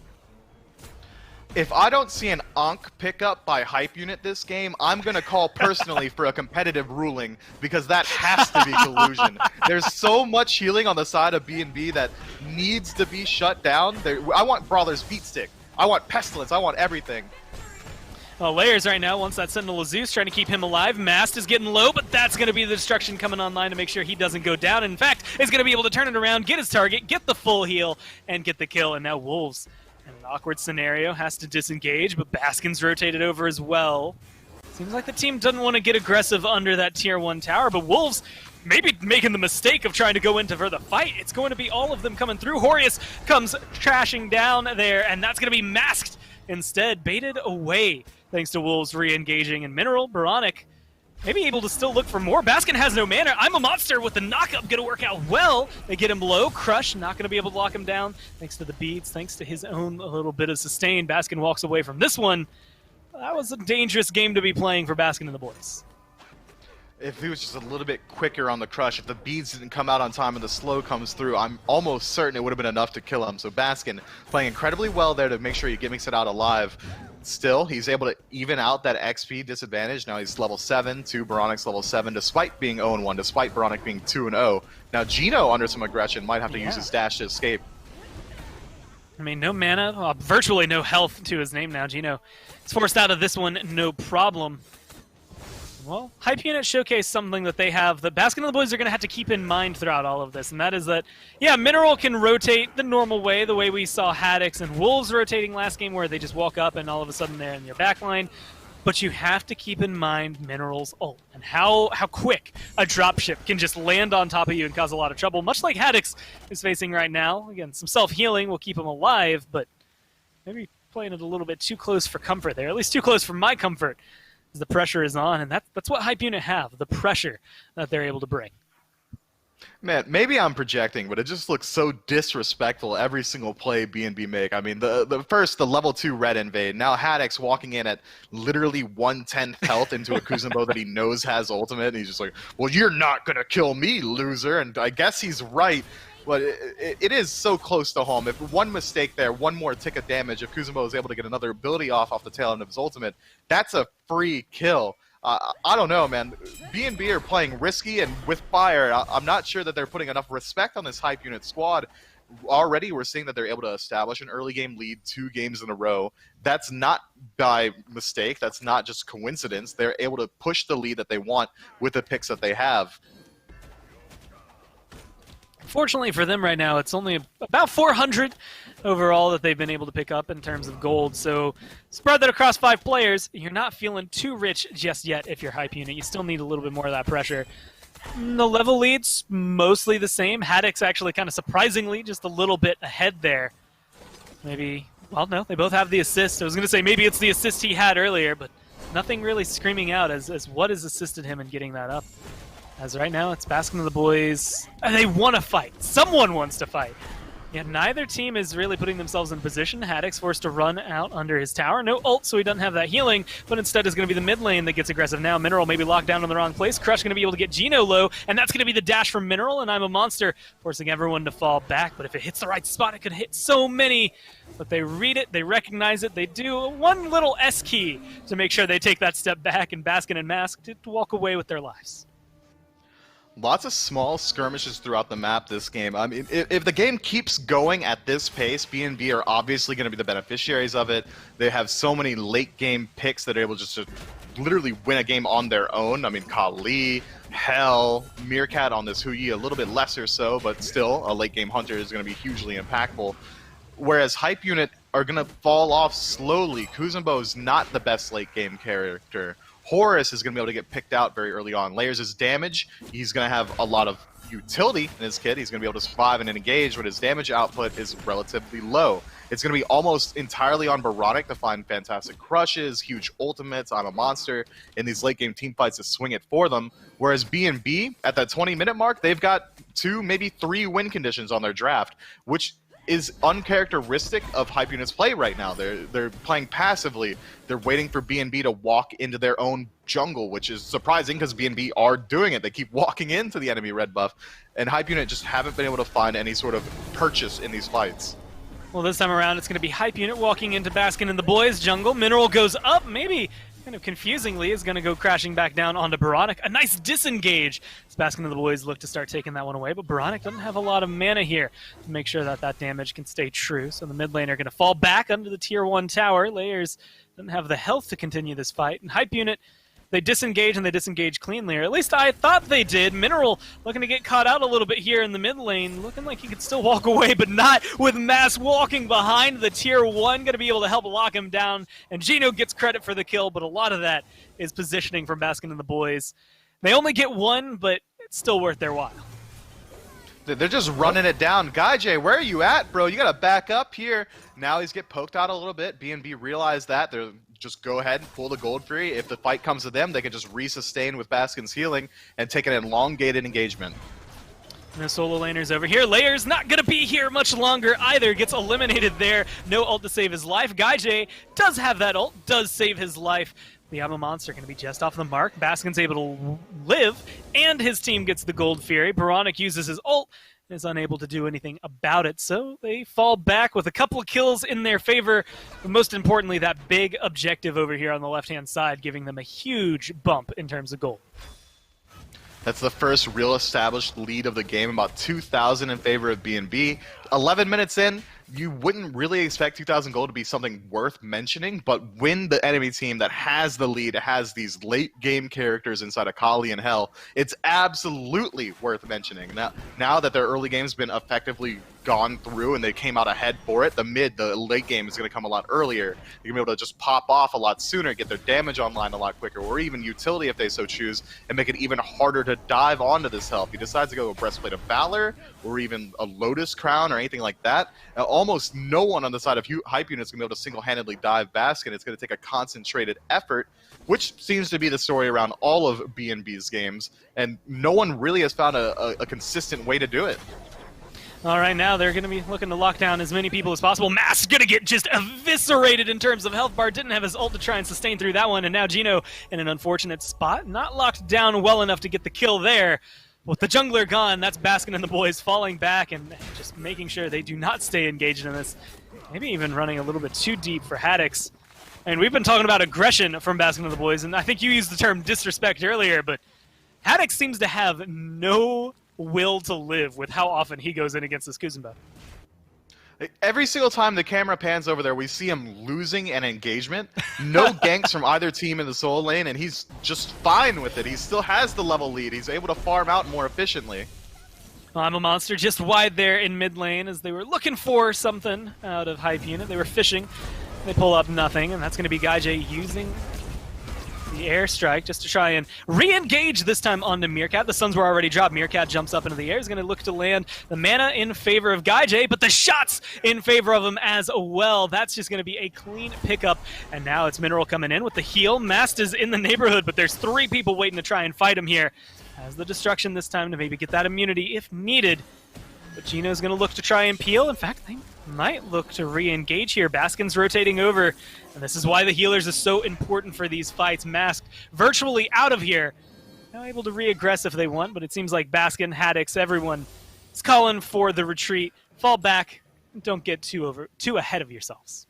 If I don't see an Ankh pickup by Hype Unit this game, I'm going to call personally for a competitive ruling, because that has to be collusion. There's so much healing on the side of B&B that needs to be shut down. I want Brawler's Beat Stick. I want Pestilence. I want everything. Well, Layers right now wants that Sentinel of Zeus, trying to keep him alive. Mast is getting low, but that's going to be the destruction coming online to make sure he doesn't go down. In fact, is going to be able to turn it around, get his target, get the full heal, and get the kill. And now Wolves, in an awkward scenario, has to disengage, but Baskin's rotated over as well. Seems like the team doesn't want to get aggressive under that tier 1 tower, but Wolves maybe making the mistake of trying to go into for the fight. It's going to be all of them coming through. Horius comes trashing down there, and that's going to be masked instead, baited away thanks to Wolves re-engaging. And Mineral, Baronic, maybe able to still look for more. Baskin has no mana. I'm a Monster with the knockup going to work out well. They get him low. Crush not going to be able to lock him down thanks to the beads, thanks to his own little bit of sustain. Baskin walks away from this one. That was a dangerous game to be playing for Baskin and the boys. If he was just a little bit quicker on the crush, if the beads didn't come out on time and the slow comes through, I'm almost certain it would have been enough to kill him. So Baskin playing incredibly well there to make sure he gimmicks it out alive. Still, he's able to even out that XP disadvantage. Now he's level 7 to Baronic's level 7, despite being 0-1, despite Baronic being 2-0. Now Gino, under some aggression, might have to use his dash to escape. I mean, no mana, virtually no health to his name now. Gino is forced out of this one, no problem. Well, Hype Unit showcased something that they have that Baskin and the boys are going to have to keep in mind throughout all of this, and that is that, yeah, Mineral can rotate the normal way, the way we saw Haddix and Wolves rotating last game, where they just walk up and all of a sudden they're in your backline. But you have to keep in mind Mineral's ult and how quick a dropship can just land on top of you and cause a lot of trouble, much like Haddix is facing right now. Again, some self-healing will keep him alive, but maybe playing it a little bit too close for comfort there, at least too close for my comfort. The pressure is on, and that's what Hype Unit have, the pressure that they're able to bring. Man, maybe I'm projecting, but it just looks so disrespectful every single play B&B make. I mean, the first, the level 2 red invade. Now Haddix walking in at literally 1/10 health into a Kuzumbo that he knows has ultimate, and he's just like, well, you're not going to kill me, loser. And I guess he's right. But it is so close to home. If one mistake there, one more tick of damage, if Kuzumbo is able to get another ability off the tail end of his ultimate, that's a free kill. I don't know, man. B&B are playing risky, and with fire, I'm not sure that they're putting enough respect on this Hype Unit squad. Already, we're seeing that they're able to establish an early game lead 2 games in a row. That's not by mistake. That's not just coincidence. They're able to push the lead that they want with the picks that they have. Unfortunately for them right now, it's only about 400 overall that they've been able to pick up in terms of gold. So spread that across 5 players. You're not feeling too rich just yet if you're hype unit. You still need a little bit more of that pressure. The level lead's mostly the same. Haddock's actually kind of surprisingly just a little bit ahead there. Maybe, well, no, they both have the assist. I was going to say maybe it's the assist he had earlier, but nothing really screaming out as what has assisted him in getting that up. As right now, it's Baskin and the boys. And they want to fight. Someone wants to fight. Yet neither team is really putting themselves in position. Haddock's forced to run out under his tower. No ult, so he doesn't have that healing, but instead is going to be the mid lane that gets aggressive now. Mineral maybe locked down in the wrong place. Crush going to be able to get Geno low, and that's going to be the dash from Mineral, and I'm a monster, forcing everyone to fall back. But if it hits the right spot, it could hit so many. But they read it, they recognize it, they do one little S key to make sure they take that step back, and Baskin and Mask to walk away with their lives. Lots of small skirmishes throughout the map this game. I mean, if the game keeps going at this pace, BNB are obviously going to be the beneficiaries of it. They have so many late game picks that are able just to literally win a game on their own. I mean, Kali, Hell, Meerkat on this Huyi, a little bit lesser so, but still, a late game hunter is going to be hugely impactful. Whereas Hype Unit are going to fall off slowly. Kuzenbo is not the best late game character. Horus is going to be able to get picked out very early on. Layers his damage. He's going to have a lot of utility in his kit. He's going to be able to survive and engage, but his damage output is relatively low. It's going to be almost entirely on Baronic to find fantastic crushes, huge ultimates, I'm a monster, in these late game team fights to swing it for them. Whereas B&B, at that 20-minute mark, they've got 2, maybe 3 win conditions on their draft, which is uncharacteristic of Hype Unit's play right now. They're playing passively. They're waiting for B&B to walk into their own jungle, which is surprising because B&B are doing it. They keep walking into the enemy red buff, and Hype Unit just haven't been able to find any sort of purchase in these fights. Well, this time around, it's going to be Hype Unit walking into Baskin and the boys' jungle. Mineral goes up, maybe kind of confusingly, is going to go crashing back down onto Baronic. A nice disengage as Baskin and the boys look to start taking that one away, but Baronic doesn't have a lot of mana here to make sure that that damage can stay true. So the mid lane are going to fall back under the tier 1 tower. Layers doesn't have the health to continue this fight, and Hype Unit, they disengage, and they disengage cleanly, or at least I thought they did. Mineral looking to get caught out a little bit here in the mid lane, looking like he could still walk away, but not with Mass walking behind the tier 1, going to be able to help lock him down, and Geno gets credit for the kill, but a lot of that is positioning from Baskin and the boys. They only get 1, but it's still worth their while. They're just running it down. Guy J, where are you at, bro? You gotta back up here. Now he's get poked out a little bit. B&B realize that. They're just go ahead and pull the Gold Fury. If the fight comes to them, they can just resustain with Baskin's healing and take an elongated engagement. No solo laners over here. Layers not going to be here much longer either. Gets eliminated there. No ult to save his life. Guy J does have that ult. Does save his life. The I'm a monster going to be just off the mark. Baskin's able to live, and his team gets the Gold Fury. Baronic uses his ult and is unable to do anything about it, so they fall back with a couple of kills in their favor, but most importantly, that big objective over here on the left-hand side, giving them a huge bump in terms of gold. That's the first real established lead of the game, about 2,000 in favor of B&B. 11 minutes in, you wouldn't really expect 2,000 gold to be something worth mentioning, but when the enemy team that has the lead has these late game characters inside of Kali and Hell, it's absolutely worth mentioning. Now that their early game's been effectively gone through and they came out ahead for it, the late game is going to come a lot earlier. They're going to be able to just pop off a lot sooner, get their damage online a lot quicker, or even utility if they so choose, and make it even harder to dive onto this health. He decides to go with Breastplate of Valor, or even a Lotus Crown, or anything like that. Almost no one on the side of Hype Unit is going to be able to single-handedly dive Baskin. It's going to take a concentrated effort, which seems to be the story around all of B&B's games, and no one really has found a consistent way to do it. All right, now they're going to be looking to lock down as many people as possible. Mass is going to get just eviscerated in terms of health bar. Didn't have his ult to try and sustain through that one, and now Geno in an unfortunate spot. Not locked down well enough to get the kill there. With the jungler gone, that's Baskin and the boys falling back and just making sure they do not stay engaged in this. Maybe even running a little bit too deep for Haddock's. And we've been talking about aggression from Baskin and the boys, and I think you used the term disrespect earlier, but Haddock seems to have no will to live with how often he goes in against this Kuzenbo. Every single time the camera pans over there, we see him losing an engagement. No ganks from either team in the solo lane, and he's just fine with it. He still has the level lead. He's able to farm out more efficiently. Well, I'm a monster just wide there in mid lane as they were looking for something out of Hype Unit. They were fishing. They pull up nothing, and that's going to be GuyJ using the airstrike just to try and re-engage this time onto Meerkat. The Suns were already dropped. Meerkat jumps up into the air. He's going to look to land the mana in favor of GuyJ, but the shots in favor of him as well. That's just going to be a clean pickup. And now it's Mineral coming in with the heal. Mast is in the neighborhood, but there's 3 people waiting to try and fight him here. Has the destruction this time to maybe get that immunity if needed. But Gino's going to look to try and peel. In fact, they might look to re-engage here. Baskin's rotating over, and this is why the healers is so important for these fights. Masked virtually out of here. Now able to re-aggress if they want, but it seems like Baskin, Haddix, everyone is calling for the retreat. Fall back. Don't get too ahead of yourselves.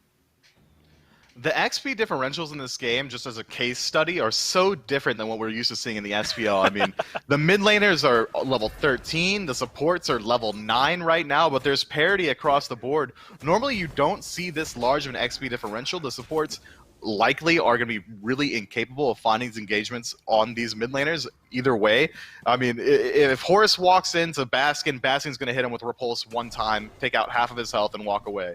The XP differentials in this game, just as a case study, are so different than what we're used to seeing in the SPL. I mean, the mid laners are level 13, the supports are level 9 right now, but there's parity across the board. Normally, you don't see this large of an XP differential. The supports likely are going to be really incapable of finding these engagements on these mid laners either way. I mean, if Horus walks into Baskin, Baskin's going to hit him with Repulse one time, take out half of his health, and walk away.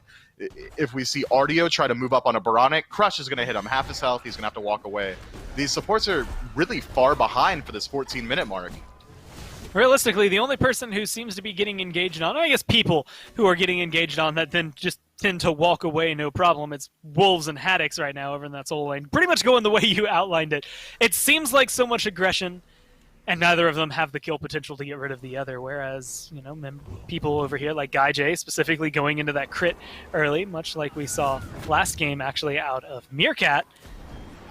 If we see Ardio try to move up on a Baronic, Crush is going to hit him half his health, he's going to have to walk away. These supports are really far behind for this 14-minute mark. Realistically, the only person who seems to be getting engaged on, I guess people who are getting engaged on that then just tend to walk away no problem, it's Wolves and Haddix right now over in that solo lane. Pretty much going the way you outlined it. It seems like so much aggression, and neither of them have the kill potential to get rid of the other, whereas, you know, people over here like GuyJ specifically going into that crit early, much like we saw last game actually out of Meerkat,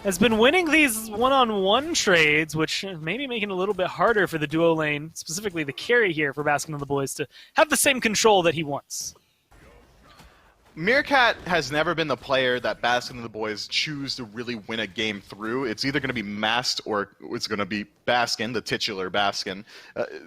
has been winning these one-on-one trades, which may be making it a little bit harder for the duo lane, specifically the carry here for Baskin and the boys, to have the same control that he wants. Meerkat has never been the player that Baskin and the boys choose to really win a game through. It's either going to be Mast or it's going to be Baskin, the titular Baskin.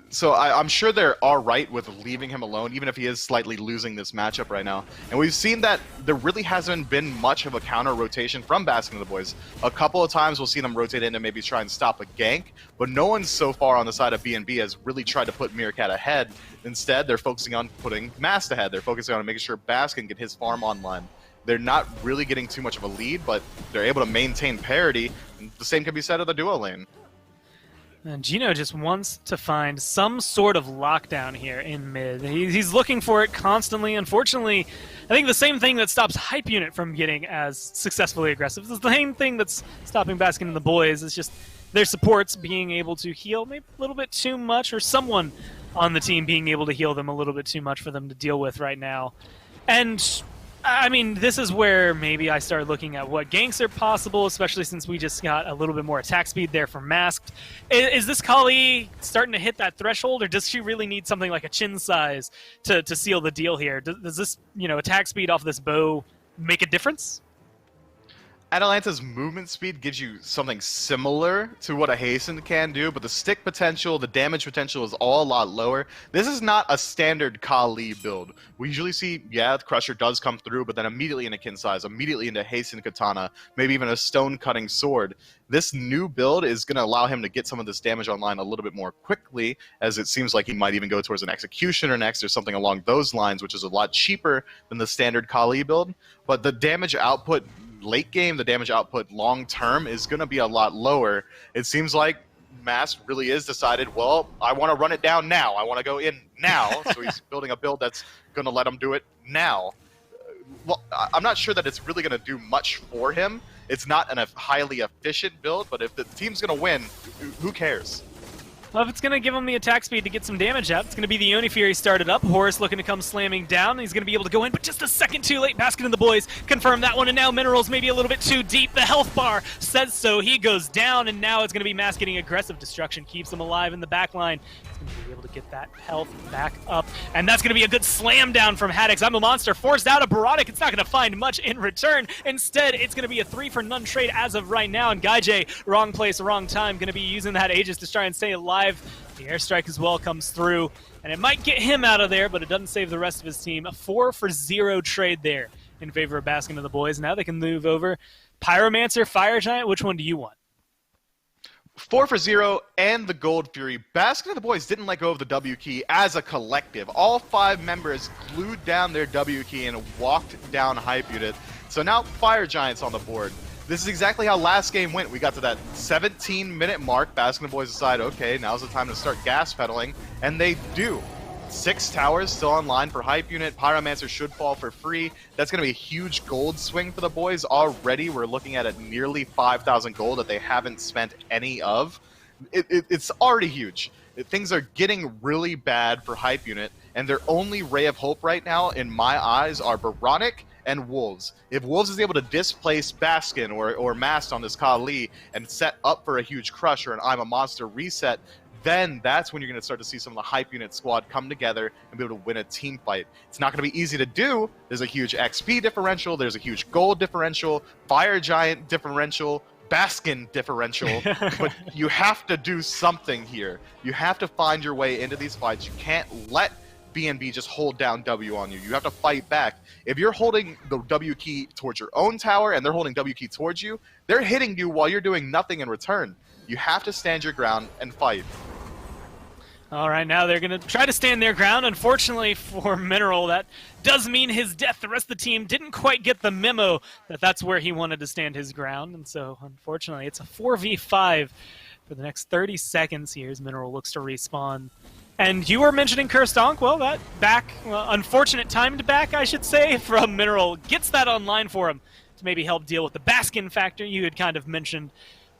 So I'm sure they're all right with leaving him alone, even if he is slightly losing this matchup right now. And we've seen that there really hasn't been much of a counter rotation from Baskin and the boys. A couple of times we'll see them rotate in and maybe try and stop a gank, but no one so far on the side of BNB has really tried to put Meerkat ahead. Instead, they're focusing on putting Mast ahead. They're focusing on making sure Baskin get his farm online. They're not really getting too much of a lead, but they're able to maintain parity. The same can be said of the duo lane. And Gino just wants to find some sort of lockdown here in mid. He's looking for it constantly. Unfortunately, I think the same thing that stops Hype Unit from getting as successfully aggressive is the same thing that's stopping Baskin and the boys. It's just their supports being able to heal maybe a little bit too much, or someone on the team being able to heal them a little bit too much for them to deal with right now. And I mean, this is where maybe I start looking at what ganks are possible, especially since we just got a little bit more attack speed there for Masked. Is this Kali starting to hit that threshold, or does she really need something like a chin size to seal the deal here? Does this, you know, attack speed off this bow make a difference? Atalanta's movement speed gives you something similar to what a Hasten can do, but the stick potential, the damage potential is all a lot lower. This is not a standard Kali build. We usually see, yeah, the Crusher does come through, but then immediately into Kin Size, immediately into Hasten Katana, maybe even a Stone Cutting Sword. This new build is going to allow him to get some of this damage online a little bit more quickly, as it seems like he might even go towards an Executioner next or something along those lines, which is a lot cheaper than the standard Kali build. But the damage output late game, the damage output long term is going to be a lot lower. It seems like Mast really is decided, well, I want to run it down now. I want to go in now. So he's building a build that's going to let him do it now. Well, I'm not sure that it's really going to do much for him. It's not a highly efficient build, but if the team's going to win, who cares? Well, if it's going to give him the attack speed to get some damage out, it's going to be the Oni Fury started up. Horus looking to come slamming down. He's going to be able to go in, but just a second too late. Baskin and the boys confirm that one, and now Minerals maybe a little bit too deep. The health bar says so. He goes down, and now it's going to be Mask getting aggressive. Destruction keeps him alive in the back line. He's going to be able to get that health back up, and that's going to be a good slam down from Haddix. I'm a monster, forced out a Baronic. It's not going to find much in return. Instead, it's going to be a 3-for-none trade as of right now, and GuyJ, wrong place, wrong time, going to be using that Aegis to try and stay alive. The airstrike as well comes through, and it might get him out of there, but it doesn't save the rest of his team. A 4-for-0 trade there in favor of Baskin and the boys. Now they can move over. Pyromancer, Fire Giant, which one do you want? 4 for 0 and the Gold Fury. Baskin and the boys didn't let go of the W key as a collective. All 5 members glued down their W key and walked down Hype Unit. So now Fire Giant's on the board. This is exactly how last game went. We got to that 17-minute mark. Baskin and the boys decide, okay, now's the time to start gas pedaling, and they do. 6 towers still online for Hype Unit. Pyromancer should fall for free. That's going to be a huge gold swing for the boys. Already, we're looking at a nearly 5,000 gold that they haven't spent any of. It's already huge. Things are getting really bad for Hype Unit, and their only ray of hope right now, in my eyes, are Baronic and Wolves. If Wolves is able to displace Baskin or Mast on this Kali and set up for a huge crush or an I'm a Monster reset, then that's when you're going to start to see some of the Hype Unit squad come together and be able to win a team fight. It's not going to be easy to do. There's a huge XP differential. There's a huge gold differential, Fire Giant differential, Baskin differential. But you have to do something here. You have to find your way into these fights. You can't let BNB just hold down W on you. You have to fight back. If you're holding the W key towards your own tower and they're holding W key towards you, they're hitting you while you're doing nothing in return. You have to stand your ground and fight. All right, now they're going to try to stand their ground. Unfortunately for Mineral, that does mean his death. The rest of the team didn't quite get the memo that that's where he wanted to stand his ground. And so, unfortunately, it's a 4v5 for the next 30 seconds here as Mineral looks to respawn. And you were mentioning Cursed Donk. Well, that unfortunate timed back, I should say, from Mineral gets that online for him to maybe help deal with the Baskin factor you had kind of mentioned.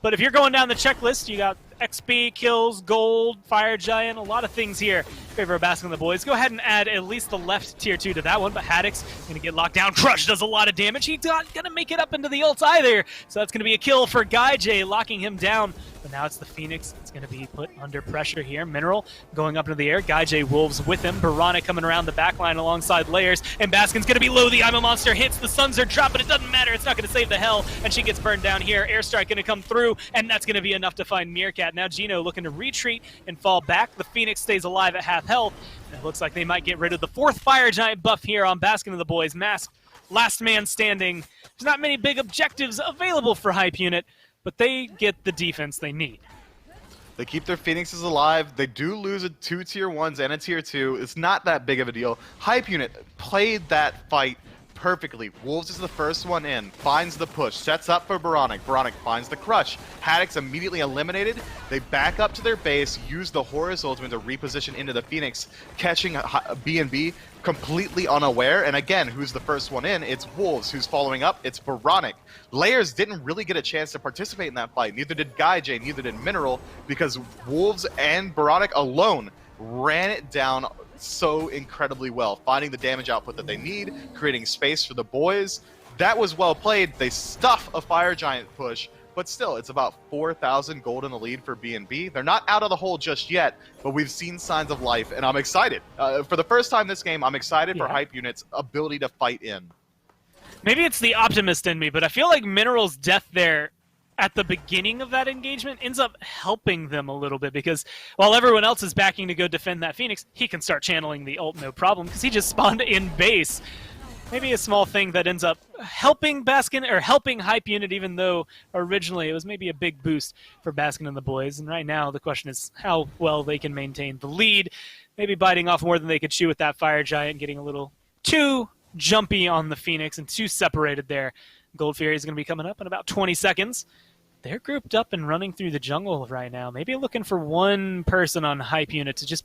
But if you're going down the checklist, you got XP, kills, gold, Fire Giant, a lot of things here in favor of Baskin and the boys. Go ahead and add at least the left tier 2 to that one, but Haddock's going to get locked down. Crush does a lot of damage. He's not going to make it up into the ult either. So that's going to be a kill for Guy J, locking him down. But now it's the Phoenix that's going to be put under pressure here. Mineral going up into the air. Guy J Wolves with him. Baronic coming around the backline alongside Layers. And Baskin's going to be low. The I'm a Monster hits. The Suns are dropped, but it doesn't matter. It's not going to save the hell. And she gets burned down here. Airstrike going to come through, and that's going to be enough to find Meerkat. Now Gino looking to retreat and fall back. The Phoenix stays alive at half health. And it looks like they might get rid of the 4th Fire Giant buff here on Baskin and the boys. Mask, last man standing. There's not many big objectives available for Hype Unit, but they get the defense they need. They keep their Phoenixes alive. They do lose 2 tier 1s and a tier 2. It's not that big of a deal. Hype Unit played that fight perfectly. Wolves is the first one in, finds the push, sets up for Baronic. Baronic finds the crush. Haddock's immediately eliminated. They back up to their base, use the Horus ultimate to reposition into the Phoenix, catching BNB completely unaware. And again, who's the first one in? It's Wolves. Who's following up? It's Baronic. Layers didn't really get a chance to participate in that fight. Neither did Guy J, neither did Mineral, because Wolves and Baronic alone ran it down so incredibly well, finding the damage output that they need, creating space for the boys. That was well played. They stuff a Fire Giant push, but still, it's about 4,000 gold in the lead for BNB. They're not out of the hole just yet, but we've seen signs of life, and I'm excited. For the first time this game, I'm excited for Hype Unit's ability to fight in. Maybe it's the optimist in me, but I feel like Mineral's death there at the beginning of that engagement ends up helping them a little bit, because while everyone else is backing to go defend that Phoenix, he can start channeling the ult no problem because he just spawned in base. Maybe a small thing that ends up helping Baskin, or helping Hype Unit, even though originally it was maybe a big boost for Baskin and the boys. And right now the question is how well they can maintain the lead, maybe biting off more than they could chew with that Fire Giant, getting a little too jumpy on the Phoenix and too separated there. Gold Fury is going to be coming up in about 20 seconds. They're grouped up and running through the jungle right now. Maybe looking for one person on Hype Unit to just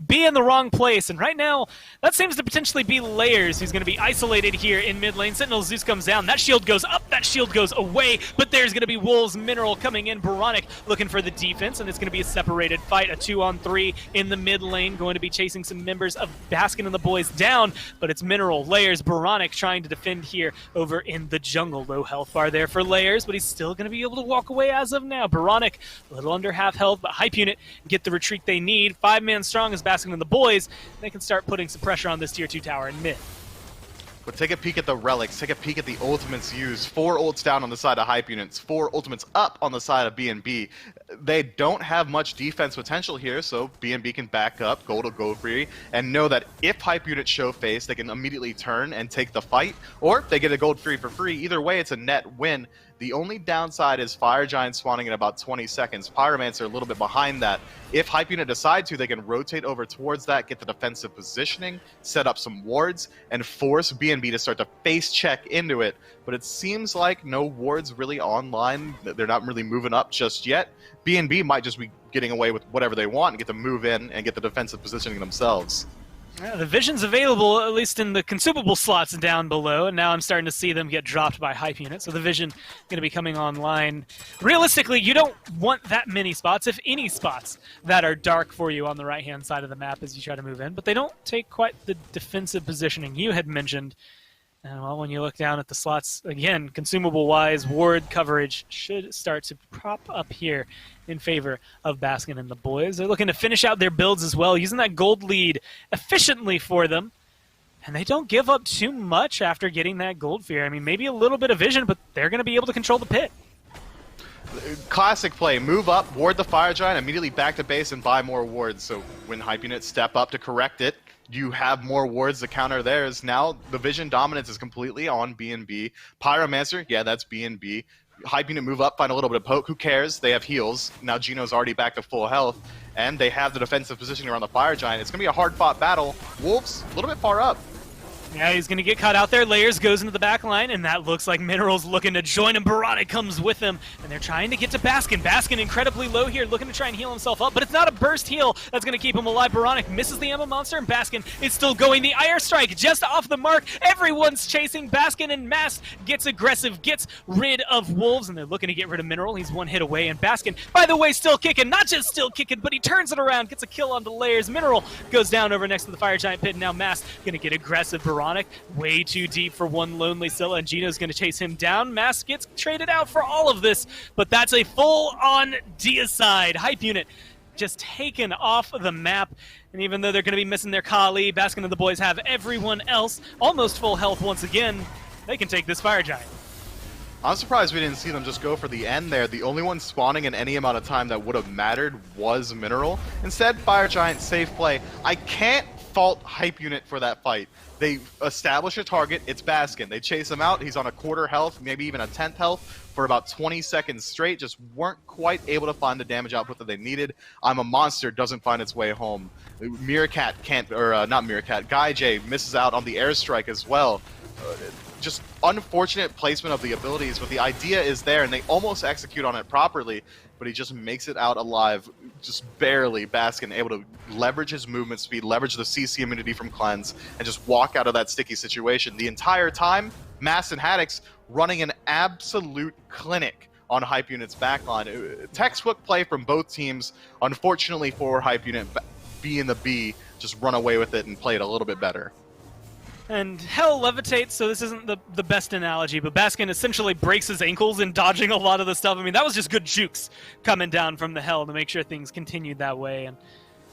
be in the wrong place. And right now, that seems to potentially be Layers, who's going to be isolated here in mid lane. Sentinel Zeus comes down. That shield goes up. That shield goes away. But there's going to be Wolves, Mineral coming in. Baronic looking for the defense. And it's going to be a separated fight. A 2-on-3 in the mid lane. Going to be chasing some members of Baskin and the boys down. But it's Mineral, Layers, Baronic trying to defend here over in the jungle. Low health bar there for Layers, but he's still going to be able to walk away as of now. Baronic, a little under half health, but Hype Unit get the retreat they need. 5-man strong is Baskin and the boys. They can start putting some pressure on this tier 2 tower in mid. But take a peek at the relics, take a peek at the ultimates used. 4 ults down on the side of Hype Units, 4 ultimates up on the side of BNB. they don't have much defense potential here, so BNB can back up, gold will go free, and know that if hype units show face, they can immediately turn and take the fight, or they get a gold free for free. Either way, it's a net win. The only downside is Fire Giant spawning in about 20 seconds. Pyromancer a little bit behind that. If hype unit decide to, they can rotate over towards that, get the defensive positioning, set up some wards, and force BNB to start to face check into it. But it seems like no wards really online. They're not really moving up just yet. BNB might just be getting away with whatever they want and get to move in and get the defensive positioning themselves. Yeah, the vision's available, at least in the consumable slots down below, and now I'm starting to see them get dropped by hype units, so the vision going to be coming online. Realistically, you don't want that many spots, if any spots, that are dark for you on the right-hand side of the map as you try to move in, but they don't take quite the defensive positioning you had mentioned. And well, when you look down at the slots, again, consumable-wise, ward coverage should start to prop up here in favor of Baskin and the boys. They're looking to finish out their builds as well, using that gold lead efficiently for them. And they don't give up too much after getting that gold fear. I mean, maybe a little bit of vision, but they're going to be able to control the pit. Classic play. Move up, ward the Fire Giant, immediately back to base and buy more wards. So when hype units step up to correct it, you have more wards to counter theirs. Now the vision dominance is completely on BNB. Pyromancer, yeah, that's BNB. Hype unit move up, find a little bit of poke. Who cares? They have heals. Now Geno's already back to full health, and they have the defensive positioning around the Fire Giant. It's going to be a hard-fought battle. Wolves, a little bit far up. Yeah, he's going to get caught out there. Layers goes into the back line, and that looks like Mineral's looking to join him. Baronic comes with him, and they're trying to get to Baskin. Baskin incredibly low here, looking to try and heal himself up, but it's not a burst heal that's going to keep him alive. Baronic misses the Emma Monster, and Baskin is still going. The Ire Strike just off the mark. Everyone's chasing Baskin, and Mast gets aggressive, gets rid of Wolves, and they're looking to get rid of Mineral. He's one hit away, and Baskin, by the way, still kicking. Not just still kicking, but he turns it around, gets a kill onto Layers. Mineral goes down over next to the Fire Giant pit, and now Mast going to get aggressive. Baronic way too deep for one lonely Scylla, and Geno's going to chase him down. Mask gets traded out for all of this, but that's a full-on deicide. Hype unit just taken off the map, and even though they're going to be missing their Kali, Baskin and the boys have everyone else almost full health once again. They can take this Fire Giant. I'm surprised we didn't see them just go for the end there. The only one spawning in any amount of time that would have mattered was Mineral. Instead, Fire Giant, safe play. I can't fault hype unit for that fight. They establish a target, it's Baskin. They chase him out, he's on a quarter health, maybe even a 10th health for about 20 seconds straight, just weren't quite able to find the damage output that they needed. I'm a Monster doesn't find its way home. Meerkat can't, or not Meerkat, Guy J misses out on the airstrike as well. Just unfortunate placement of the abilities, but the idea is there, and they almost execute on it properly, but he just makes it out alive, just barely. Baskin able to leverage his movement speed, leverage the CC immunity from Cleanse, and just walk out of that sticky situation. The entire time, Mass and Haddix running an absolute clinic on hype unit's backline. Textbook play from both teams. Unfortunately for hype unit, B and the B just run away with it and play it a little bit better. And Hell levitates, so this isn't the best analogy, but Baskin essentially breaks his ankles in dodging a lot of the stuff. I mean, that was just good jukes coming down from the Hell to make sure things continued that way. And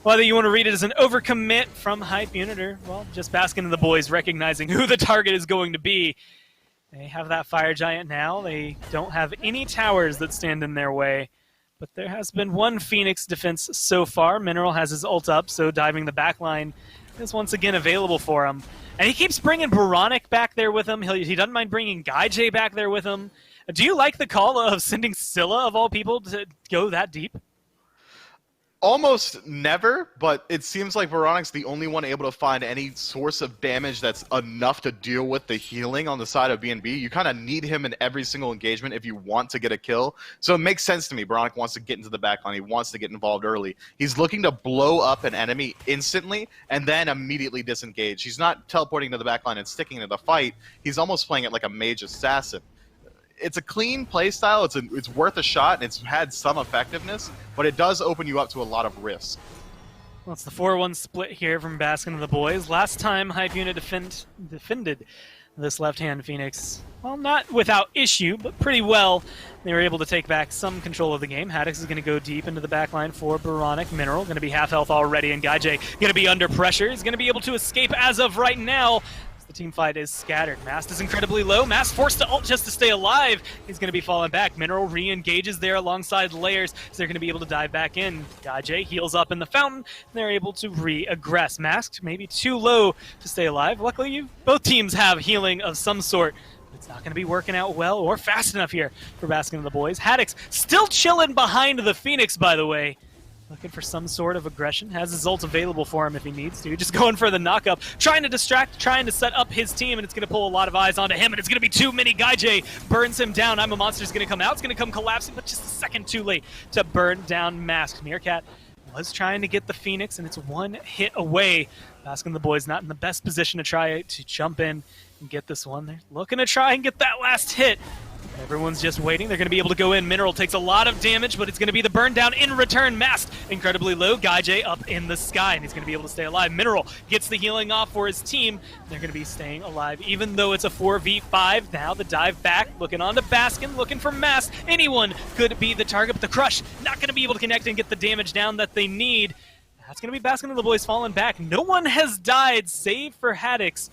whether you want to read it as an overcommit from hype unit or, well, just Baskin and the boys recognizing who the target is going to be. They have that Fire Giant now. They don't have any towers that stand in their way. But there has been one Phoenix defense so far. Mineral has his ult up, so diving the backline is once again available for him. And he keeps bringing Baronic back there with him. He doesn't mind bringing Guy J back there with him. Do you like the call of sending Scylla, of all people, to go that deep? Almost never, but it seems like Baronic's the only one able to find any source of damage that's enough to deal with the healing on the side of BNB. You kind of need him in every single engagement if you want to get a kill. So it makes sense to me. Baronic wants to get into the backline. He wants to get involved early. He's looking to blow up an enemy instantly and then immediately disengage. He's not teleporting to the backline and sticking into the fight. He's almost playing it like a mage assassin. It's a clean play style. It's worth a shot, and it's had some effectiveness, but it does open you up to a lot of risk. Well, it's the 4-1 split here from Baskin and the boys. Last time hype unit defended this left-hand Phoenix, well, not without issue, but pretty well. They were able to take back some control of the game. Haddix is going to go deep into the backline for Baronic. Mineral going to be half health already, and Guy J going to be under pressure. He's going to be able to escape as of right now. The team fight is scattered. Mast is incredibly low. Mast forced to ult just to stay alive. He's going to be falling back. Mineral re-engages there alongside Layers, so they're going to be able to dive back in. Gaijay heals up in the fountain. They're able to re-aggress. Masked maybe too low to stay alive. Luckily, both teams have healing of some sort. It's not going to be working out well or fast enough here for Baskin and the boys. Haddix still chilling behind the Phoenix, by the way. Looking for some sort of aggression. Has his ult available for him if he needs to. Just going for the knockup. Trying to distract, trying to set up his team, and it's going to pull a lot of eyes onto him, and it's going to be too many. Gaijay burns him down. I'm a Monster's going to come out. It's going to come collapsing, but just a second too late to burn down Mask. Meerkat was trying to get the Phoenix, and it's one hit away. Baskin and the boys not in the best position to try to jump in and get this one. They're looking to try and get that last hit. Everyone's just waiting. They're going to be able to go in. Mineral takes a lot of damage, but it's going to be the burn down in return. Mast incredibly low. Gaijay up in the sky, and he's going to be able to stay alive. Mineral gets the healing off for his team. They're going to be staying alive, even though it's a 4v5. Now the dive back, looking on to Baskin, looking for Mast. Anyone could be the target, but the Crush not going to be able to connect and get the damage down that they need. That's going to be Baskin and the boys falling back. No one has died, save for Haddix.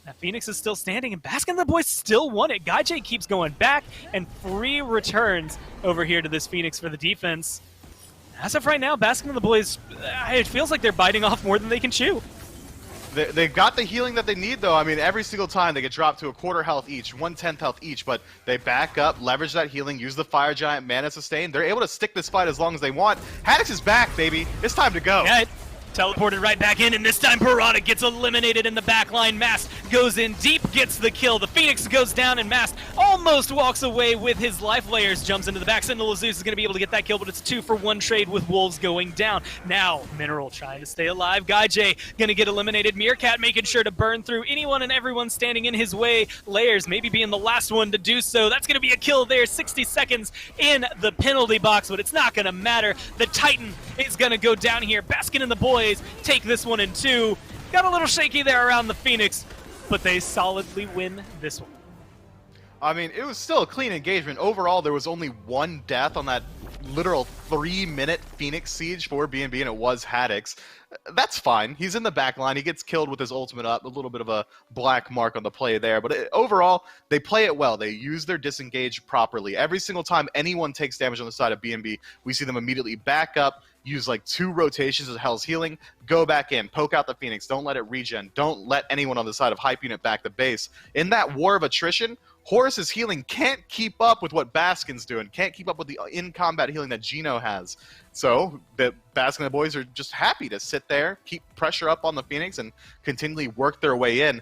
That Phoenix is still standing, and Baskin and the boys still won it. Gaijay keeps going back, and free returns over here to this Phoenix for the defense. As of right now, Baskin and the boys, it feels like they're biting off more than they can chew. They've got the healing that they need, though. I mean, every single time they get dropped to a quarter health each, 1/10 health each, but they back up, leverage that healing, use the Fire Giant, mana sustain. They're able to stick this fight as long as they want. Haddix is back, baby. It's time to go. Yeah, teleported right back in, and this time Parada gets eliminated in the backline. Mast goes in deep, gets the kill. The Phoenix goes down, and Mast almost walks away with his life. Layers jumps into the back. Sentinel of Zeus is going to be able to get that kill, but it's 2-for-1 trade with Wolves going down. Now, Mineral trying to stay alive. Gaijay going to get eliminated. Meerkat making sure to burn through anyone and everyone standing in his way. Layers maybe being the last one to do so. That's going to be a kill there. 60 seconds in the penalty box, but it's not going to matter. The Titan is going to go down here. Baskin and the boys take this one in 2. Got a little shaky there around the Phoenix, but they solidly win this one. I mean, it was still a clean engagement. Overall, there was only one death on that literal 3-minute Phoenix siege for BNB, and it was Haddix. That's fine. He's in the back line. He gets killed with his ultimate up. A little bit of a black mark on the play there. But overall, they play it well. They use their disengage properly. Every single time anyone takes damage on the side of BNB, we see them immediately back up, use like 2 rotations of Hell's Healing, go back in, poke out the Phoenix, don't let it regen, don't let anyone on the side of Hype Unit back the base. In that war of attrition, Horus's healing can't keep up with what Baskin's doing, can't keep up with the in-combat healing that Gino has. So the Baskin and the boys are just happy to sit there, keep pressure up on the Phoenix, and continually work their way in.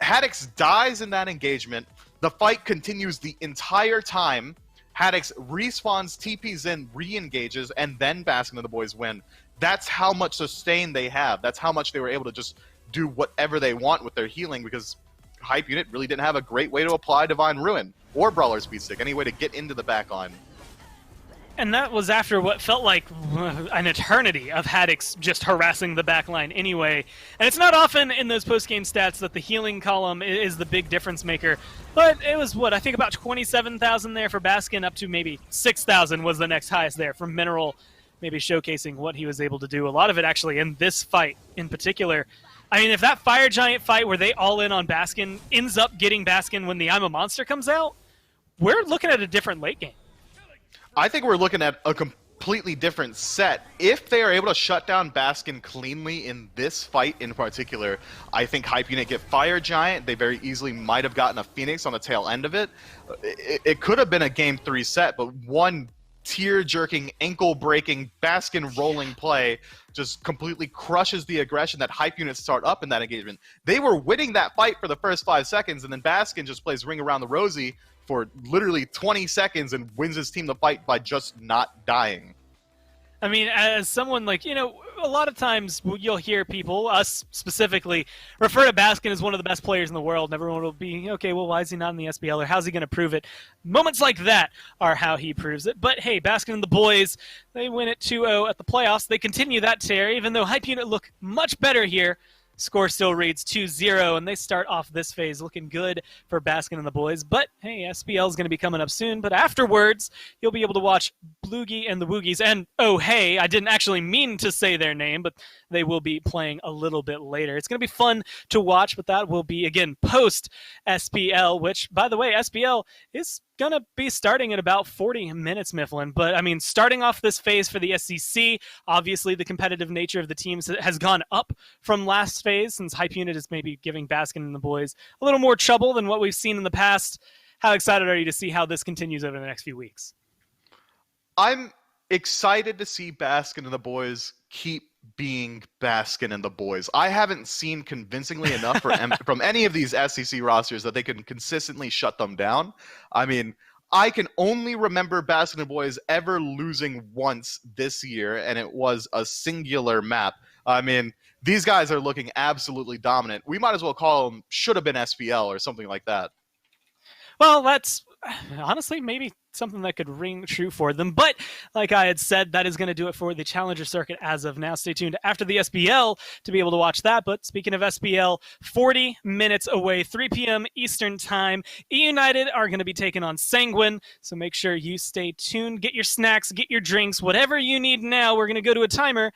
Haddix dies in that engagement. The fight continues the entire time. Haddix respawns, TPs in, re-engages, and then Baskin and the boys win. That's how much sustain they have. That's how much they were able to just do whatever they want with their healing, because Hype Unit really didn't have a great way to apply Divine Ruin or Brawler's Beatstick, any way to get into the backline. And that was after what felt like an eternity of Haddix just harassing the backline anyway. And it's not often in those post-game stats that the healing column is the big difference maker. But it was, I think about 27,000 there for Baskin, up to maybe 6,000 was the next highest there from Mineral, maybe showcasing what he was able to do. A lot of it actually in this fight in particular. I mean, if that Fire Giant fight where they all in on Baskin ends up getting Baskin when the I'm a Monster comes out, we're looking at a different late game. I think we're looking at a completely different set. If they are able to shut down Baskin cleanly in this fight in particular, I think Hype Unit get Fire Giant. They very easily might have gotten a Phoenix on the tail end of it. It could have been a Game 3 set, but one tear-jerking, ankle-breaking, Baskin-rolling play just completely crushes the aggression that Hype Units start up in that engagement. They were winning that fight for the first 5 seconds, and then Baskin just plays Ring Around the Rosie for literally 20 seconds and wins his team the fight by just not dying. I mean, as someone like, a lot of times you'll hear people, us specifically, refer to Baskin as one of the best players in the world, and everyone will be, okay, well, why is he not in the SBL, or how's he going to prove it? Moments like that are how he proves it. But hey, Baskin and the boys, they win it 2-0 at the playoffs. They continue that tear, even though Hype Unit look much better here. Score still reads 2-0, and they start off this phase looking good for Baskin and the boys. But hey, SPL is going to be coming up soon. But afterwards, you'll be able to watch Bloogie and the Woogies. And oh, hey, I didn't actually mean to say their name, but they will be playing a little bit later. It's going to be fun to watch, but that will be, again, post SPL, which, by the way, SPL is going to be starting at about 40 minutes, Mifflin. But, I mean, starting off this phase for the SEC, obviously the competitive nature of the teams has gone up from last phase, since Hype Unit is maybe giving Baskin and the boys a little more trouble than what we've seen in the past. How excited are you to see how this continues over the next few weeks? I'm excited to see Baskin and the boys keep being Baskin and the boys. I haven't seen convincingly enough from any of these SEC rosters that they can consistently shut them down. I mean, I can only remember Baskin and boys ever losing once this year, and it was a singular map. I mean, these guys are looking absolutely dominant. We might as well call them should have been SPL or something like that. Well, that's honestly maybe something that could ring true for them. But like I had said, that is going to do it for the Challenger Circuit as of now. Stay tuned after the SPL to be able to watch that. But speaking of SPL, 40 minutes away, 3 p.m. Eastern Time. E-United are going to be taking on Sanguine. So make sure you stay tuned. Get your snacks, get your drinks, whatever you need now. We're going to go to a timer,